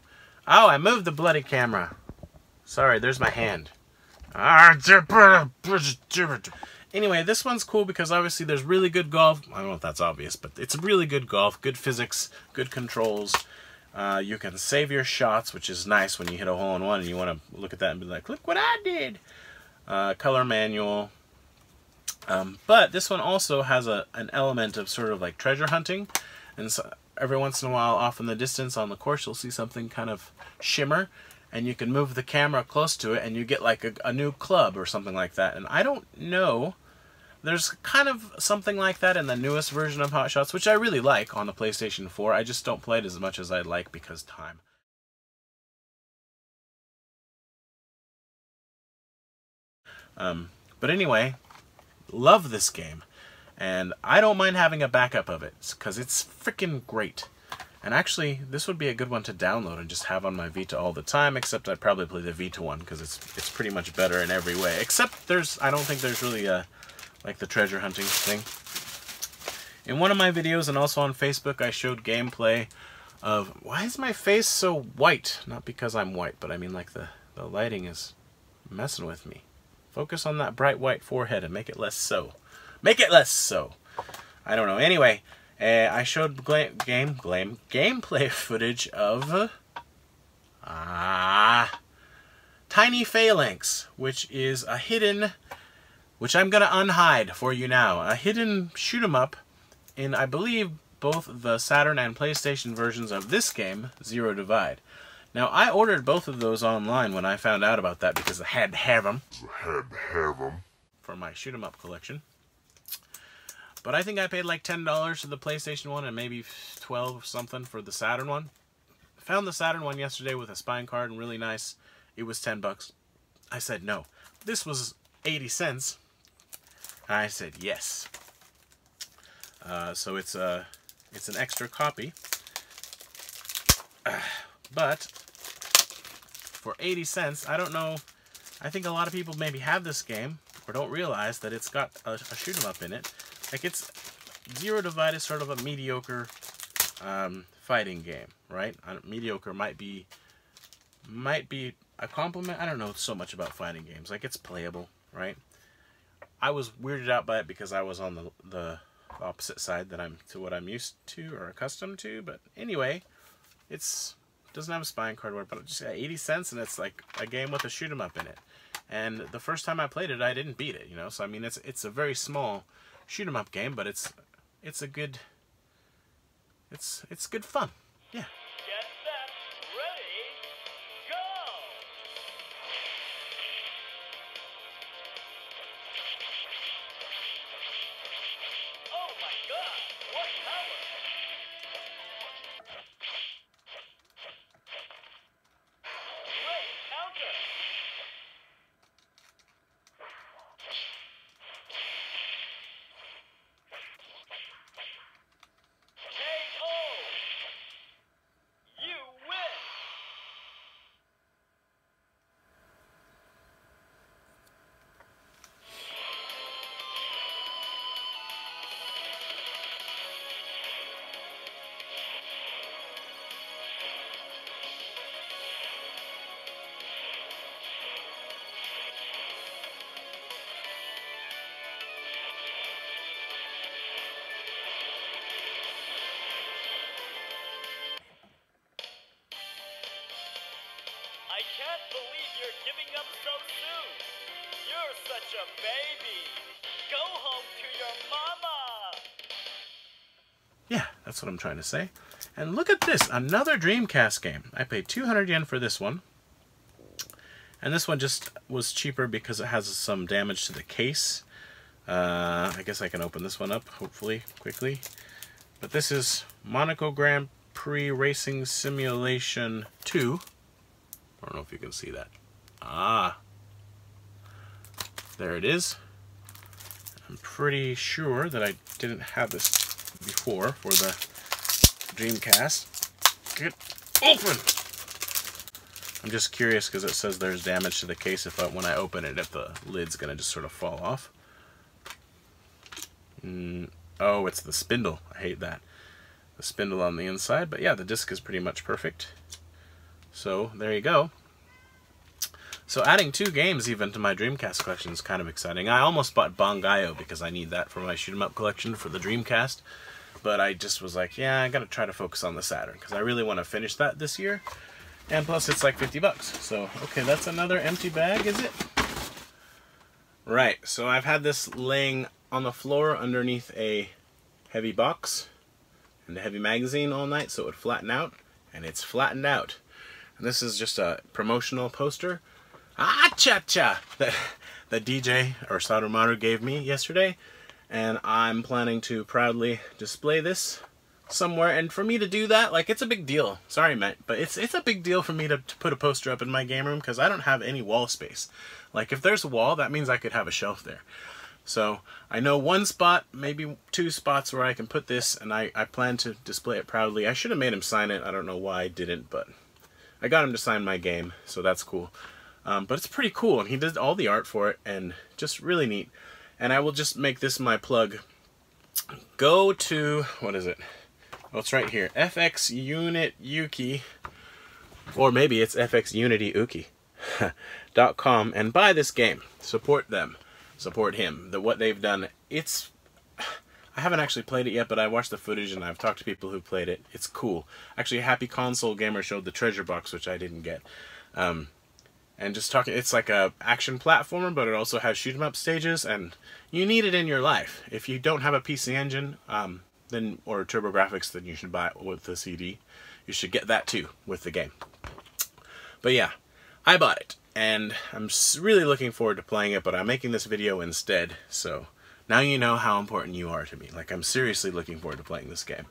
Oh, I moved the bloody camera. Sorry, there's my hand. Anyway, this one's cool because obviously there's really good golf. I don't know if that's obvious, but it's really good golf, good physics, good controls. You can save your shots, which is nice when you hit a hole-in-one and you want to look at that and be like, look what I did. Color manual. But this one also has an element of sort of like treasure hunting. And so every once in a while, off in the distance on the course, you'll see something kind of shimmer. And you can move the camera close to it and you get like a new club or something like that. And I don't know. There's kind of something like that in the newest version of Hot Shots, which I really like on the PlayStation 4. I just don't play it as much as I'd like because time. But anyway, love this game. And I don't mind having a backup of it because it's freaking great. And actually, this would be a good one to download and just have on my Vita all the time, except I'd probably play the Vita one because it's pretty much better in every way. Except I don't think there's really a like the treasure hunting thing. In one of my videos and also on Facebook, I showed gameplay of, why is my face so white? Not because I'm white, but I mean like the lighting is messing with me. Focus on that bright white forehead and make it less so. Make it less so. I don't know. Anyway, I showed gameplay footage of Tiny Phalanx, which is a hidden, which I'm going to unhide for you now, a hidden shoot 'em up in, I believe, both the Saturn and PlayStation versions of this game, Zero Divide. Now, I ordered both of those online when I found out about that because I had to have them for my shoot 'em up collection. But I think I paid like $10 for the PlayStation one and maybe $12 or something for the Saturn one. Found the Saturn one yesterday with a spine card and really nice. It was $10. I said no. This was 80 cents. I said yes. So it's an extra copy. But for 80 cents, I don't know. I think a lot of people maybe have this game or don't realize that it's got a shoot 'em up in it. Like, it's Zero Divide is sort of a mediocre fighting game, right? Mediocre might be a compliment. I don't know so much about fighting games. Like, it's playable, right? I was weirded out by it because I was on the opposite side to what I'm used to or accustomed to. But anyway, it doesn't have a spine card, but just 80 cents, and it's like a game with a shoot 'em up in it. And the first time I played it, I didn't beat it, you know. So I mean, it's a very small shoot 'em up game, but it's good fun. Yeah. Get set, ready, go! Oh my god, what power! Great counter! I can't believe you're giving up so soon. You're such a baby. Go home to your mama. Yeah, that's what I'm trying to say. And look at this, another Dreamcast game. I paid 200 yen for this one. And this one just was cheaper because it has some damage to the case. I guess I can open this one up, hopefully, quickly. But this is Monaco Grand Prix Racing Simulation 2. I don't know if you can see that. There it is. I'm pretty sure that I didn't have this before for the Dreamcast. Get open! I'm just curious because it says there's damage to the case when I open it, if the lid's gonna just sort of fall off. Oh, it's the spindle. I hate that. The spindle on the inside, but yeah, the disc is pretty much perfect. So there you go. So adding 2 games even to my Dreamcast collection is kind of exciting. I almost bought Bangayo because I need that for my shoot 'em up collection for the Dreamcast. But I just was like, yeah, I gotta try to focus on the Saturn because I really want to finish that this year. And plus it's like 50 bucks. So, okay, that's another empty bag, is it? Right, so I've had this laying on the floor underneath a heavy box and a heavy magazine all night so it would flatten out. And it's flattened out. And this is just a promotional poster. Cha-cha! That DJ or Sarumaru gave me yesterday. And I'm planning to proudly display this somewhere. And for me to do that, like, it's a big deal. Sorry, Matt, but it's a big deal for me to put a poster up in my game room because I don't have any wall space. Like, if there's a wall, that means I could have a shelf there. So I know one spot, maybe 2 spots where I can put this, and I plan to display it proudly. I should have made him sign it. I don't know why I didn't, but I got him to sign my game, so that's cool. But it's pretty cool, and he did all the art for it, and just really neat. And I will just make this my plug. Go to, what is it? Oh, it's right here. FX Unit Yuki, or maybe it's FX Unity Uki.com, and buy this game. Support them. Support him. What they've done, it's... I haven't actually played it yet, but I watched the footage and I've talked to people who played it. It's cool. Actually, Happy Console Gamer showed the treasure box, which I didn't get. And just talking, it's like a action platformer, but it also has shoot 'em up stages, and you need it in your life. If you don't have a PC Engine, then or TurboGrafx, then you should buy it with the CD. You should get that too with the game. But yeah, I bought it, and I'm really looking forward to playing it. But I'm making this video instead, so now you know how important you are to me. Like, I'm seriously looking forward to playing this game.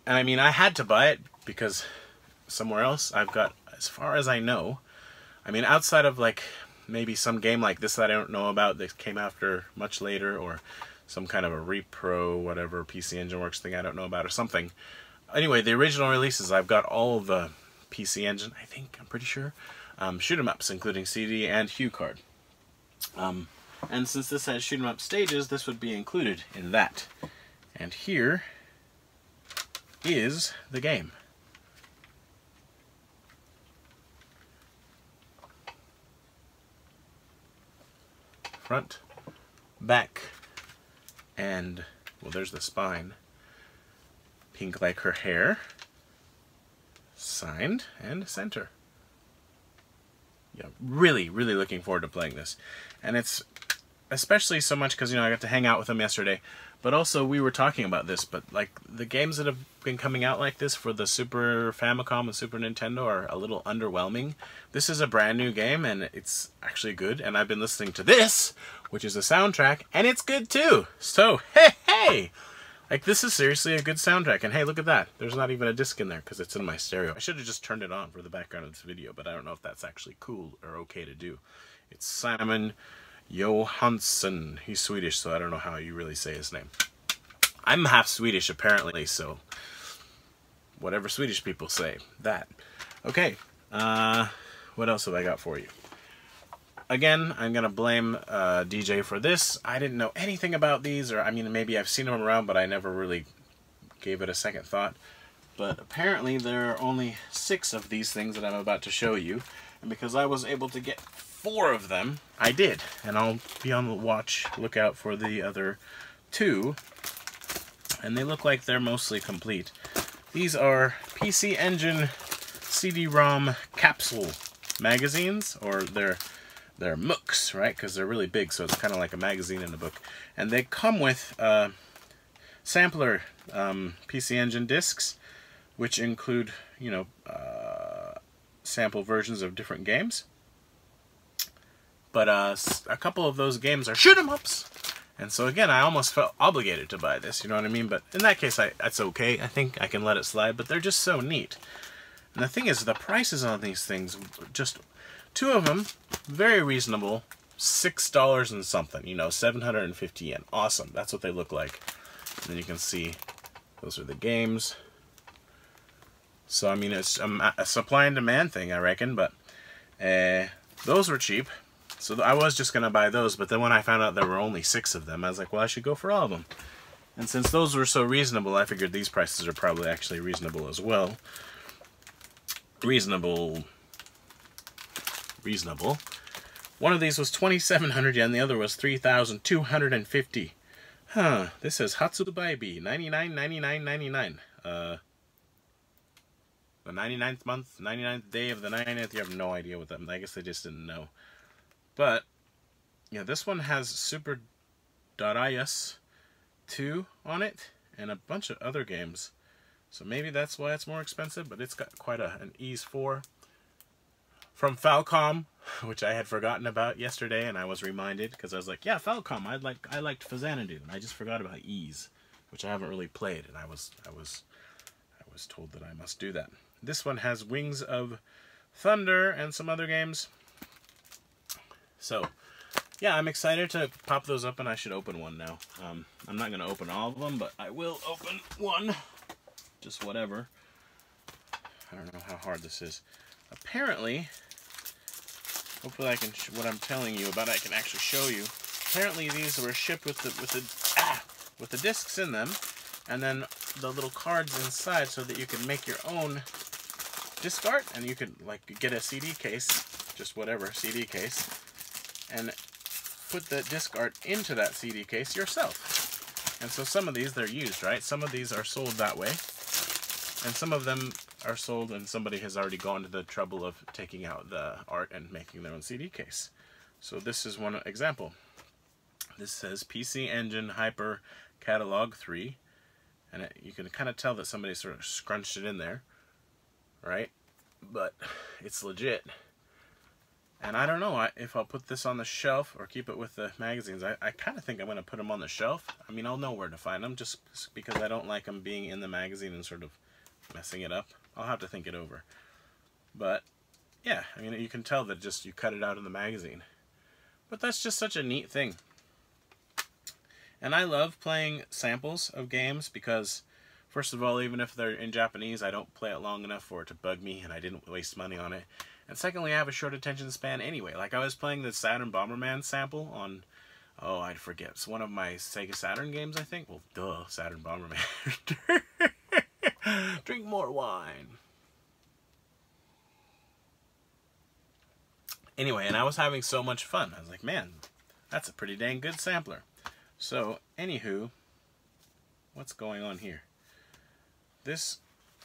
And I mean, I had to buy it because somewhere else I've got, as far as I know, I mean, outside of like maybe some game like this that I don't know about that came after much later, or some kind of a repro, whatever, PC Engine Works thing I don't know about, or something. Anyway, the original releases, I've got all of the PC Engine, I think, I'm pretty sure, shoot 'em ups, including CD and Hue card. And since this has shoot 'em up stages, this would be included in that. And here is the game. Front, back, and, well, there's the spine. Pink like her hair. Signed, and center. Yeah, really, really looking forward to playing this. And it's especially so much because, you know, I got to hang out with him yesterday. But also, we were talking about this, but like the games that have been coming out like this for the Super Famicom and Super Nintendo are a little underwhelming. This is a brand new game, and it's actually good. And I've been listening to this, which is a soundtrack, and it's good too. So, hey! Like, this is seriously a good soundtrack. And hey, look at that. There's not even a disc in there because it's in my stereo. I should have just turned it on for the background of this video, but I don't know if that's actually cool or okay to do. It's Simon Johansson. He's Swedish, so I don't know how you really say his name. I'm half Swedish, apparently, so whatever Swedish people say, that. Okay, what else have I got for you? Again, I'm going to blame DJ for this. I didn't know anything about these, or I mean, maybe I've seen them around, but I never really gave it a second thought. But apparently there are only 6 of these things that I'm about to show you, and because I was able to get 4 of them, I did. And I'll be on the lookout for the other 2. And they look like they're mostly complete. These are PC Engine CD-ROM capsule magazines, or they're MOOCs, right? Because they're really big, so it's kind of like a magazine in a book. And they come with sampler PC Engine discs, which include, you know, sample versions of different games. But a couple of those games are shoot 'em ups. And so again, I almost felt obligated to buy this, you know what I mean? But in that case, that's okay. I think I can let it slide, but they're just so neat. And the thing is, the prices on these things, just 2 of them, very reasonable, $6 and something, you know, 750 yen. Awesome, that's what they look like. And then you can see, those are the games. So, I mean, it's a supply and demand thing, I reckon, but those were cheap. So I was just going to buy those, but then when I found out there were only 6 of them, I was like, well, I should go for all of them. And since those were so reasonable, I figured these prices are probably actually reasonable as well. Reasonable. One of these was 2,700 yen, the other was 3,250. Huh, this says Hatsubaibi, 99.99.99. The 99th month, 99th day of the 99th year. I have no idea what that means. I guess they just didn't know. But, yeah, this one has Super Darius 2 on it, and a bunch of other games. So maybe that's why it's more expensive, but it's got quite an Ease 4. From Falcom, which I had forgotten about yesterday, and I was reminded, because I was like, yeah, Falcom, I liked Xanadu, and I just forgot about Ease, which I haven't really played, and I was told that I must do that. This one has Wings of Thunder and some other games. So, yeah, I'm excited to pop those up, and I should open one now. I'm not going to open all of them, but I will open one. Just whatever. I don't know how hard this is. Apparently, hopefully I can, what I'm telling you about I can actually show you. Apparently these were shipped with the discs in them, and then the little cards inside so that you can make your own disc art, and you could like get a CD case, just whatever CD case, and put the disc art into that CD case yourself. And so some of these, they're used, right? Some of these are sold that way, and some of them are sold and somebody has already gone to the trouble of taking out the art and making their own CD case. So this is one example. This says PC Engine Hyper Catalog 3, and you can kind of tell that somebody sort of scrunched it in there, right? But it's legit. And I don't know if I'll put this on the shelf or keep it with the magazines. I kind of think I'm going to put them on the shelf. I mean, I'll know where to find them, just because I don't like them being in the magazine and sort of messing it up. I'll have to think it over. But, yeah, I mean, you can tell that just you cut it out of the magazine. But that's just such a neat thing. And I love playing samples of games because, first of all, even if they're in Japanese, I don't play it long enough for it to bug me, and I didn't waste money on it. And secondly, I have a short attention span anyway. Like, I was playing the Saturn Bomberman sample on, oh, I forget. It's one of my Sega Saturn games, I think. Well, duh, Saturn Bomberman. Drink more wine. Anyway, and I was having so much fun. I was like, man, that's a pretty dang good sampler. So, anywho, what's going on here?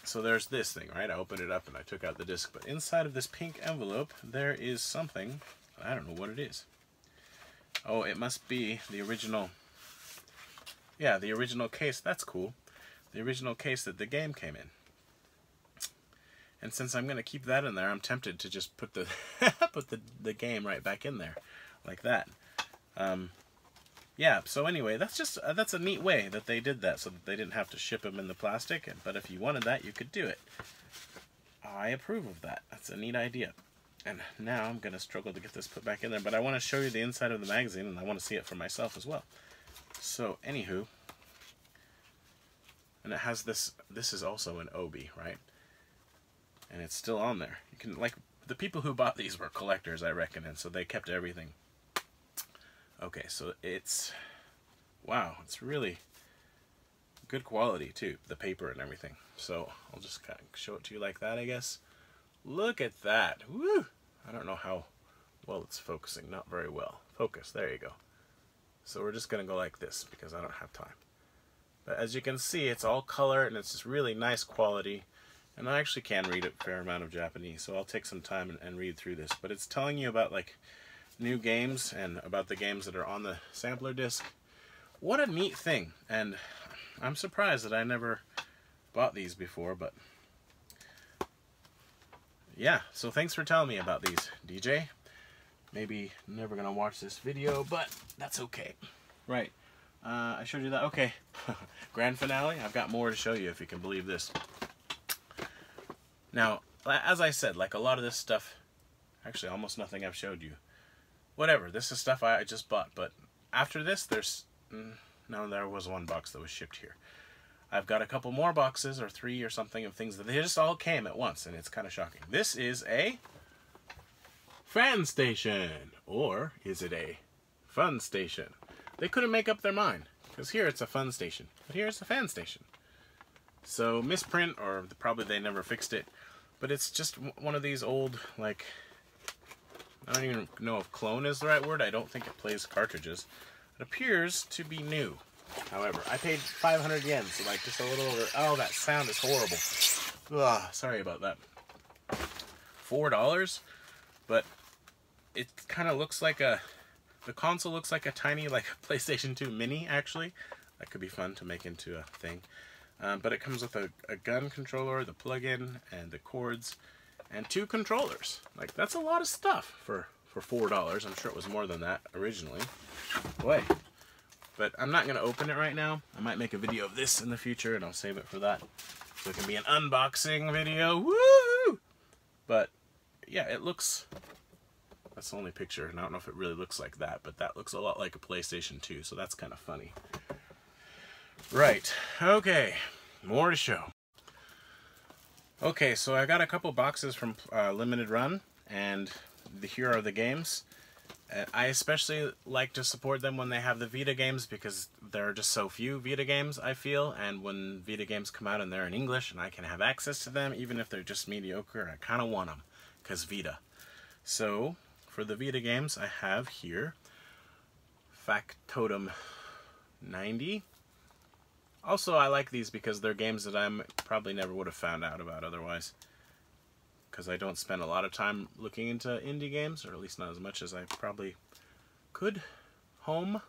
So there's this thing, right? I opened it up and I took out the disc, but inside of this pink envelope, there is something. I don't know what it is. Oh, it must be the original. Yeah, the original case. That's cool. The original case that the game came in. And since I'm going to keep that in there, I'm tempted to just put the the game right back in there, like that. Yeah, so anyway, that's a neat way that they did that, so that they didn't have to ship them in the plastic, but if you wanted that, you could do it. I approve of that. That's a neat idea. And now I'm going to struggle to get this put back in there, but I want to show you the inside of the magazine, and I want to see it for myself as well. So, anywho, and it has this is also an Obi, right? And it's still on there. You can, like, the people who bought these were collectors, I reckon, and so they kept everything. Okay, so it's, wow, it's really good quality too, the paper and everything. So I'll just kind of show it to you like that, I guess. Look at that. Woo! I don't know how well it's focusing. Not very well. Focus, there you go. So we're just going to go like this because I don't have time. But as you can see, it's all color and it's just really nice quality. And I actually can read a fair amount of Japanese, so I'll take some time and read through this. But it's telling you about, like, new games and about the games that are on the sampler disc. What a neat thing. And I'm surprised that I never bought these before, but yeah, so thanks for telling me about these, DJ. Maybe never gonna watch this video, but that's okay. Right, I showed you that. Okay, grand finale. I've got more to show you if you can believe this. Now, as I said, like a lot of this stuff, actually almost nothing I've showed you. Whatever, this is stuff I just bought, but after this, no, there was one box that was shipped here. I've got a couple more boxes, or 3 or something, of things that they just all came at once, and it's kind of shocking. This is a fan station, or is it a fun station? They couldn't make up their mind, because here it's a fun station, but here it's a fan station. So, misprint, or probably they never fixed it, but it's just one of these old, like, I don't even know if clone is the right word. I don't think it plays cartridges. It appears to be new. However, I paid 500 yen, so like just a little over. Oh, that sound is horrible. Ugh, sorry about that. $4, but it kind of looks like a. The console looks like a tiny, like a PlayStation 2 Mini. Actually, that could be fun to make into a thing. But it comes with a gun controller, the plug-in, and the cords, and 2 controllers. Like, that's a lot of stuff for $4. I'm sure it was more than that originally. Boy. But I'm not going to open it right now. I might make a video of this in the future, and I'll save it for that. So it can be an unboxing video. Woo! But, yeah, it looks... That's the only picture, and I don't know if it really looks like that, but that looks a lot like a PlayStation 2, so that's kind of funny. Right, okay, more to show. Okay, so I got a couple boxes from Limited Run, and here are the games. I especially like to support them when they have the Vita games, because there are just so few Vita games, I feel, and when Vita games come out and they're in English and I can have access to them, even if they're just mediocre, I kind of want them, because Vita. So, for the Vita games, I have here Factotum 90. Also, I like these because they're games that I probably never would have found out about otherwise. Because I don't spend a lot of time looking into indie games, or at least not as much as I probably could. Home.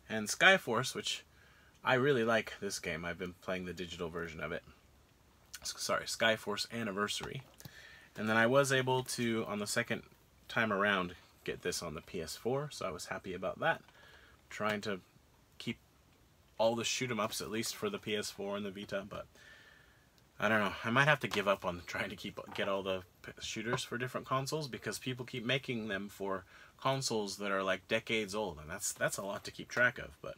And Skyforce, which I really like this game. I've been playing the digital version of it. Sorry, Skyforce Anniversary. And then I was able to, on the second time around, get this on the PS4, so I was happy about that. Trying to keep all the shoot-em-ups, at least for the PS4 and the Vita, but I don't know. I might have to give up on trying to get all the shooters for different consoles, because people keep making them for consoles that are like decades old, and that's a lot to keep track of, but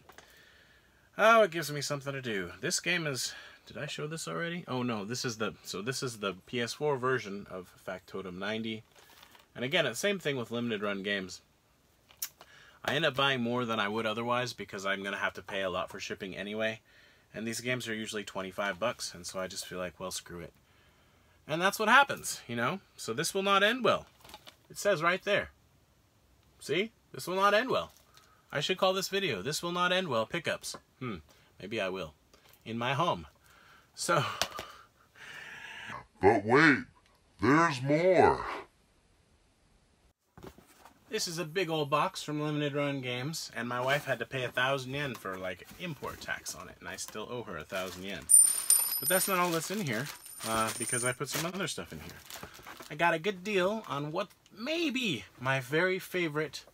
oh, it gives me something to do. This game is... Did I show this already? Oh no, this is the PS4 version of Factotum 90. And again, it's the same thing with limited run games. I end up buying more than I would otherwise because I'm going to have to pay a lot for shipping anyway. And these games are usually 25 bucks, and so I just feel like, well, screw it. And that's what happens, you know? So this will not end well. It says right there. See? This will not end well. I should call this video, "This Will Not End Well Pickups." Maybe I will. In my home. So, but wait, there's more. This is a big old box from Limited Run Games, and my wife had to pay 1,000 yen for like import tax on it, and I still owe her 1,000 yen. But that's not all that's in here, because I put some other stuff in here. I got a good deal on what may be my very favorite.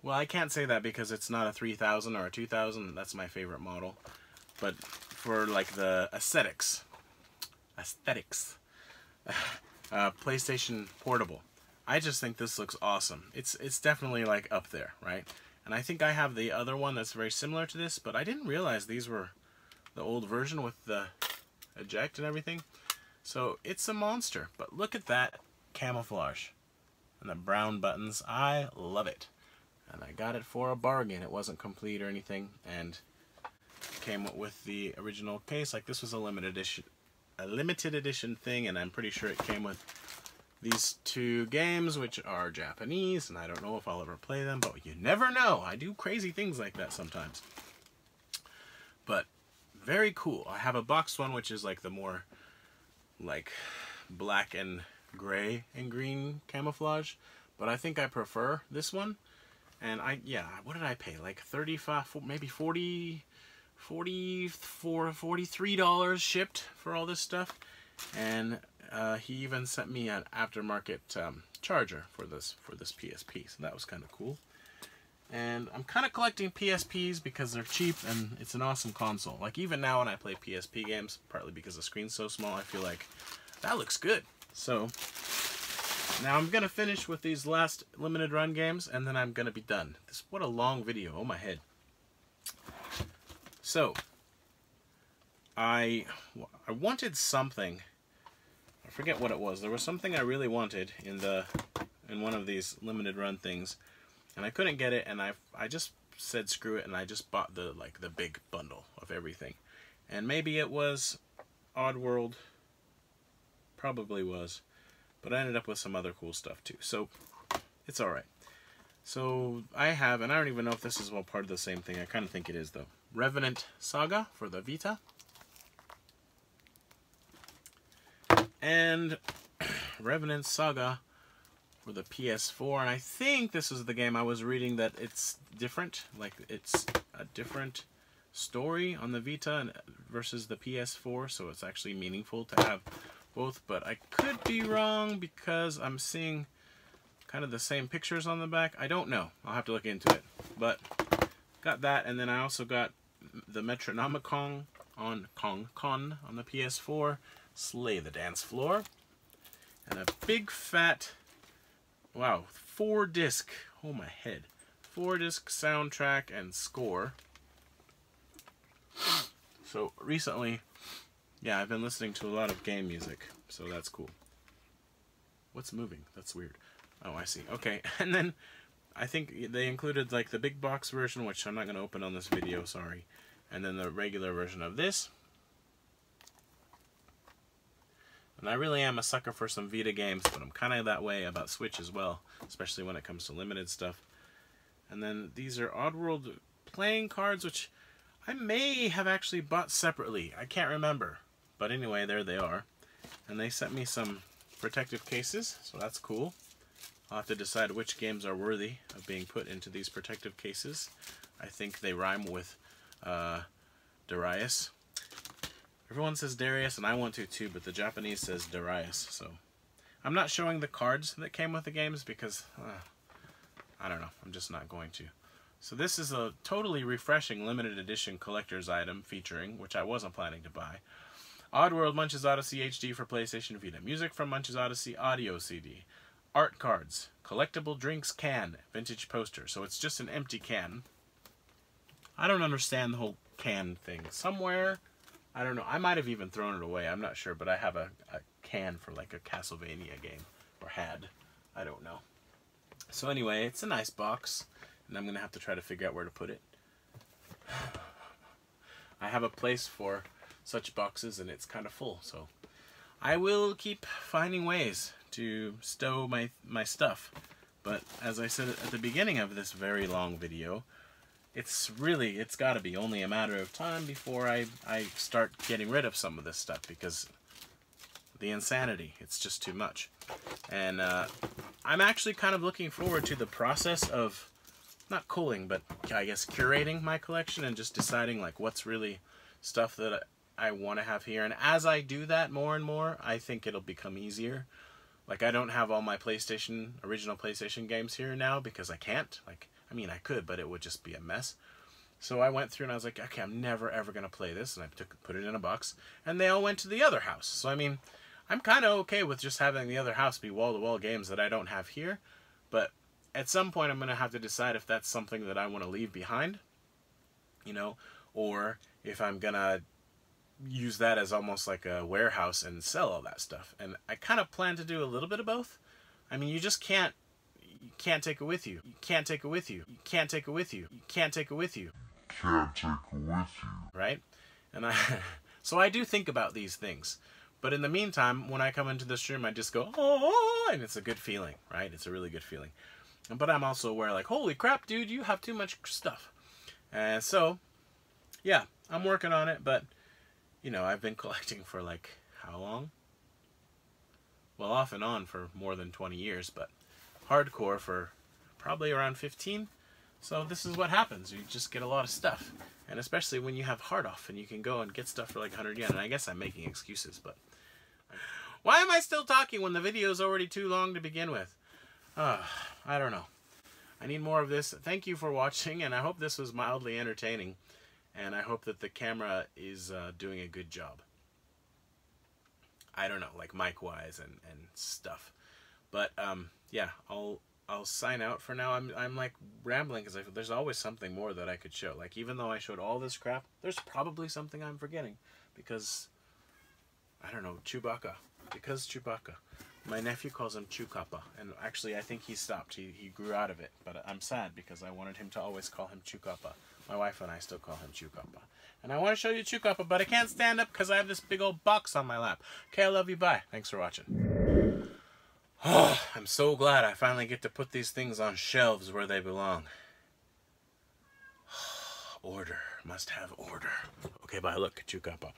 Well, I can't say that because it's not a 3000 or a 2000. That's my favorite model. But for like the aesthetics, PlayStation Portable, I just think this looks awesome. It's definitely like up there, right? And I think I have the other one that's very similar to this, but I didn't realize these were the old version with the eject and everything. So it's a monster, but look at that camouflage and the brown buttons. I love it. And I got it for a bargain. It wasn't complete or anything, and came with the original case. Like, this was a limited edition thing, and I'm pretty sure it came with these 2 games, which are Japanese, and I don't know if I'll ever play them, but you never know. I do crazy things like that sometimes. But very cool. I have a boxed one, which is like the more like black and gray and green camouflage, but I think I prefer this one. And what did I pay? Like 35, maybe 40, $43 shipped for all this stuff. And he even sent me an aftermarket charger for this PSP, so that was kind of cool. And I'm kind of collecting PSPs because they're cheap and it's an awesome console. Like, even now when I play PSP games, partly because the screen's so small, I feel like that looks good. So now I'm gonna finish with these last limited run games, and then I'm gonna be done. What a long video. Oh my head. So I wanted something. I forget what it was. There was something I really wanted in one of these limited run things, and I couldn't get it, and I just said screw it, and I just bought the big bundle of everything. And maybe it was Oddworld, probably was, But I ended up with some other cool stuff too. So it's alright. So I have, and I don't even know if this is all part of the same thing. I kind of think it is though. Revenant Saga for the Vita. And Revenant Saga for the PS4. And I think this is the game I was reading that it's different. Like it's a different story on the Vita versus the PS4. So it's actually meaningful to have both. But I could be wrong because I'm seeing kind of the same pictures on the back. I don't know. I'll have to look into it. But got that, and then I also got the Metronomicon on the PS4, Slay the Dance Floor, and a big fat, wow, 4-disc, oh my head, 4-disc soundtrack and score. So recently, yeah, I've been listening to a lot of game music, so that's cool. What's moving? That's weird. Oh, I see. Okay, and then I think they included like the big box version, which I'm not going to open on this video, sorry. And then the regular version of this. And I really am a sucker for some Vita games, but I'm kind of that way about Switch as well, especially when it comes to limited stuff. And then these are Oddworld playing cards, which I may have actually bought separately. I can't remember. But anyway, there they are. And they sent me some protective cases, so that's cool. I'll have to decide which games are worthy of being put into these protective cases. I think they rhyme with Darius. Everyone says Darius, and I want to too, but the Japanese says Darius. So I'm not showing the cards that came with the games because, I don't know, I'm just not going to. So this is a totally refreshing limited edition collector's item featuring, which I wasn't planning to buy, Oddworld Munch's Odyssey HD for PlayStation Vita, music from Munch's Odyssey audio CD, art cards, collectible drinks can, vintage poster. So it's just an empty can. I don't understand the whole can thing. Somewhere, I don't know, I might have even thrown it away, I'm not sure, but I have a can for like a Castlevania game, or had, I don't know. So anyway, it's a nice box, and I'm going to have to try to figure out where to put it. I have a place for such boxes, and it's kind of full, so I will keep finding ways to stow my stuff. But as I said at the beginning of this very long video, it's got to be only a matter of time before I start getting rid of some of this stuff, because the insanity, it's just too much. And I'm actually kind of looking forward to the process of, not culling, but I guess curating my collection and just deciding like what's really stuff that I want to have here. And as I do that more and more, I think it'll become easier. Like, I don't have all my original PlayStation games here now because I can't. Like, I mean, I could, but it would just be a mess. So I went through and I was like, okay, I'm never ever going to play this. And I put it in a box. And they all went to the other house. So, I mean, I'm kind of okay with just having the other house be wall-to-wall games that I don't have here. But at some point, I'm going to have to decide if that's something that I want to leave behind. You know, or if I'm going to use that as almost like a warehouse and sell all that stuff. And I kind of plan to do a little bit of both. I mean, you just can't take it with you. You can't take it with you. You can't take it with you. You can't take it with you. Can't take it with you. Right? And so I do think about these things. But in the meantime, when I come into the stream, I just go, oh, and it's a good feeling, right? It's a really good feeling. But I'm also aware, like, holy crap, dude, you have too much stuff. And so, yeah, I'm working on it, but you know, I've been collecting for like, how long? Well, off and on for more than 20 years, but hardcore for probably around 15. So this is what happens. You just get a lot of stuff. And especially when you have hard off and you can go and get stuff for like 100 yen. And I guess I'm making excuses, but why am I still talking when the video is already too long to begin with? I don't know. I need more of this. Thank you for watching, and I hope this was mildly entertaining. And I hope that the camera is doing a good job. I don't know, like mic-wise and stuff. But yeah, I'll sign out for now. I'm like rambling because there's always something more that I could show. Like, even though I showed all this crap, there's probably something I'm forgetting because I don't know, Chewbacca. Because Chewbacca. My nephew calls him Chewcappa, and actually I think he stopped. He grew out of it, but I'm sad because I wanted him to always call him Chewcappa. My wife and I still call him Chewcappa. And I want to show you Chewcappa, but I can't stand up because I have this big old box on my lap. Okay, I love you, bye. Thanks for watching. I'm so glad I finally get to put these things on shelves where they belong. Order. Must have order. Okay, bye. Look, Chukapa.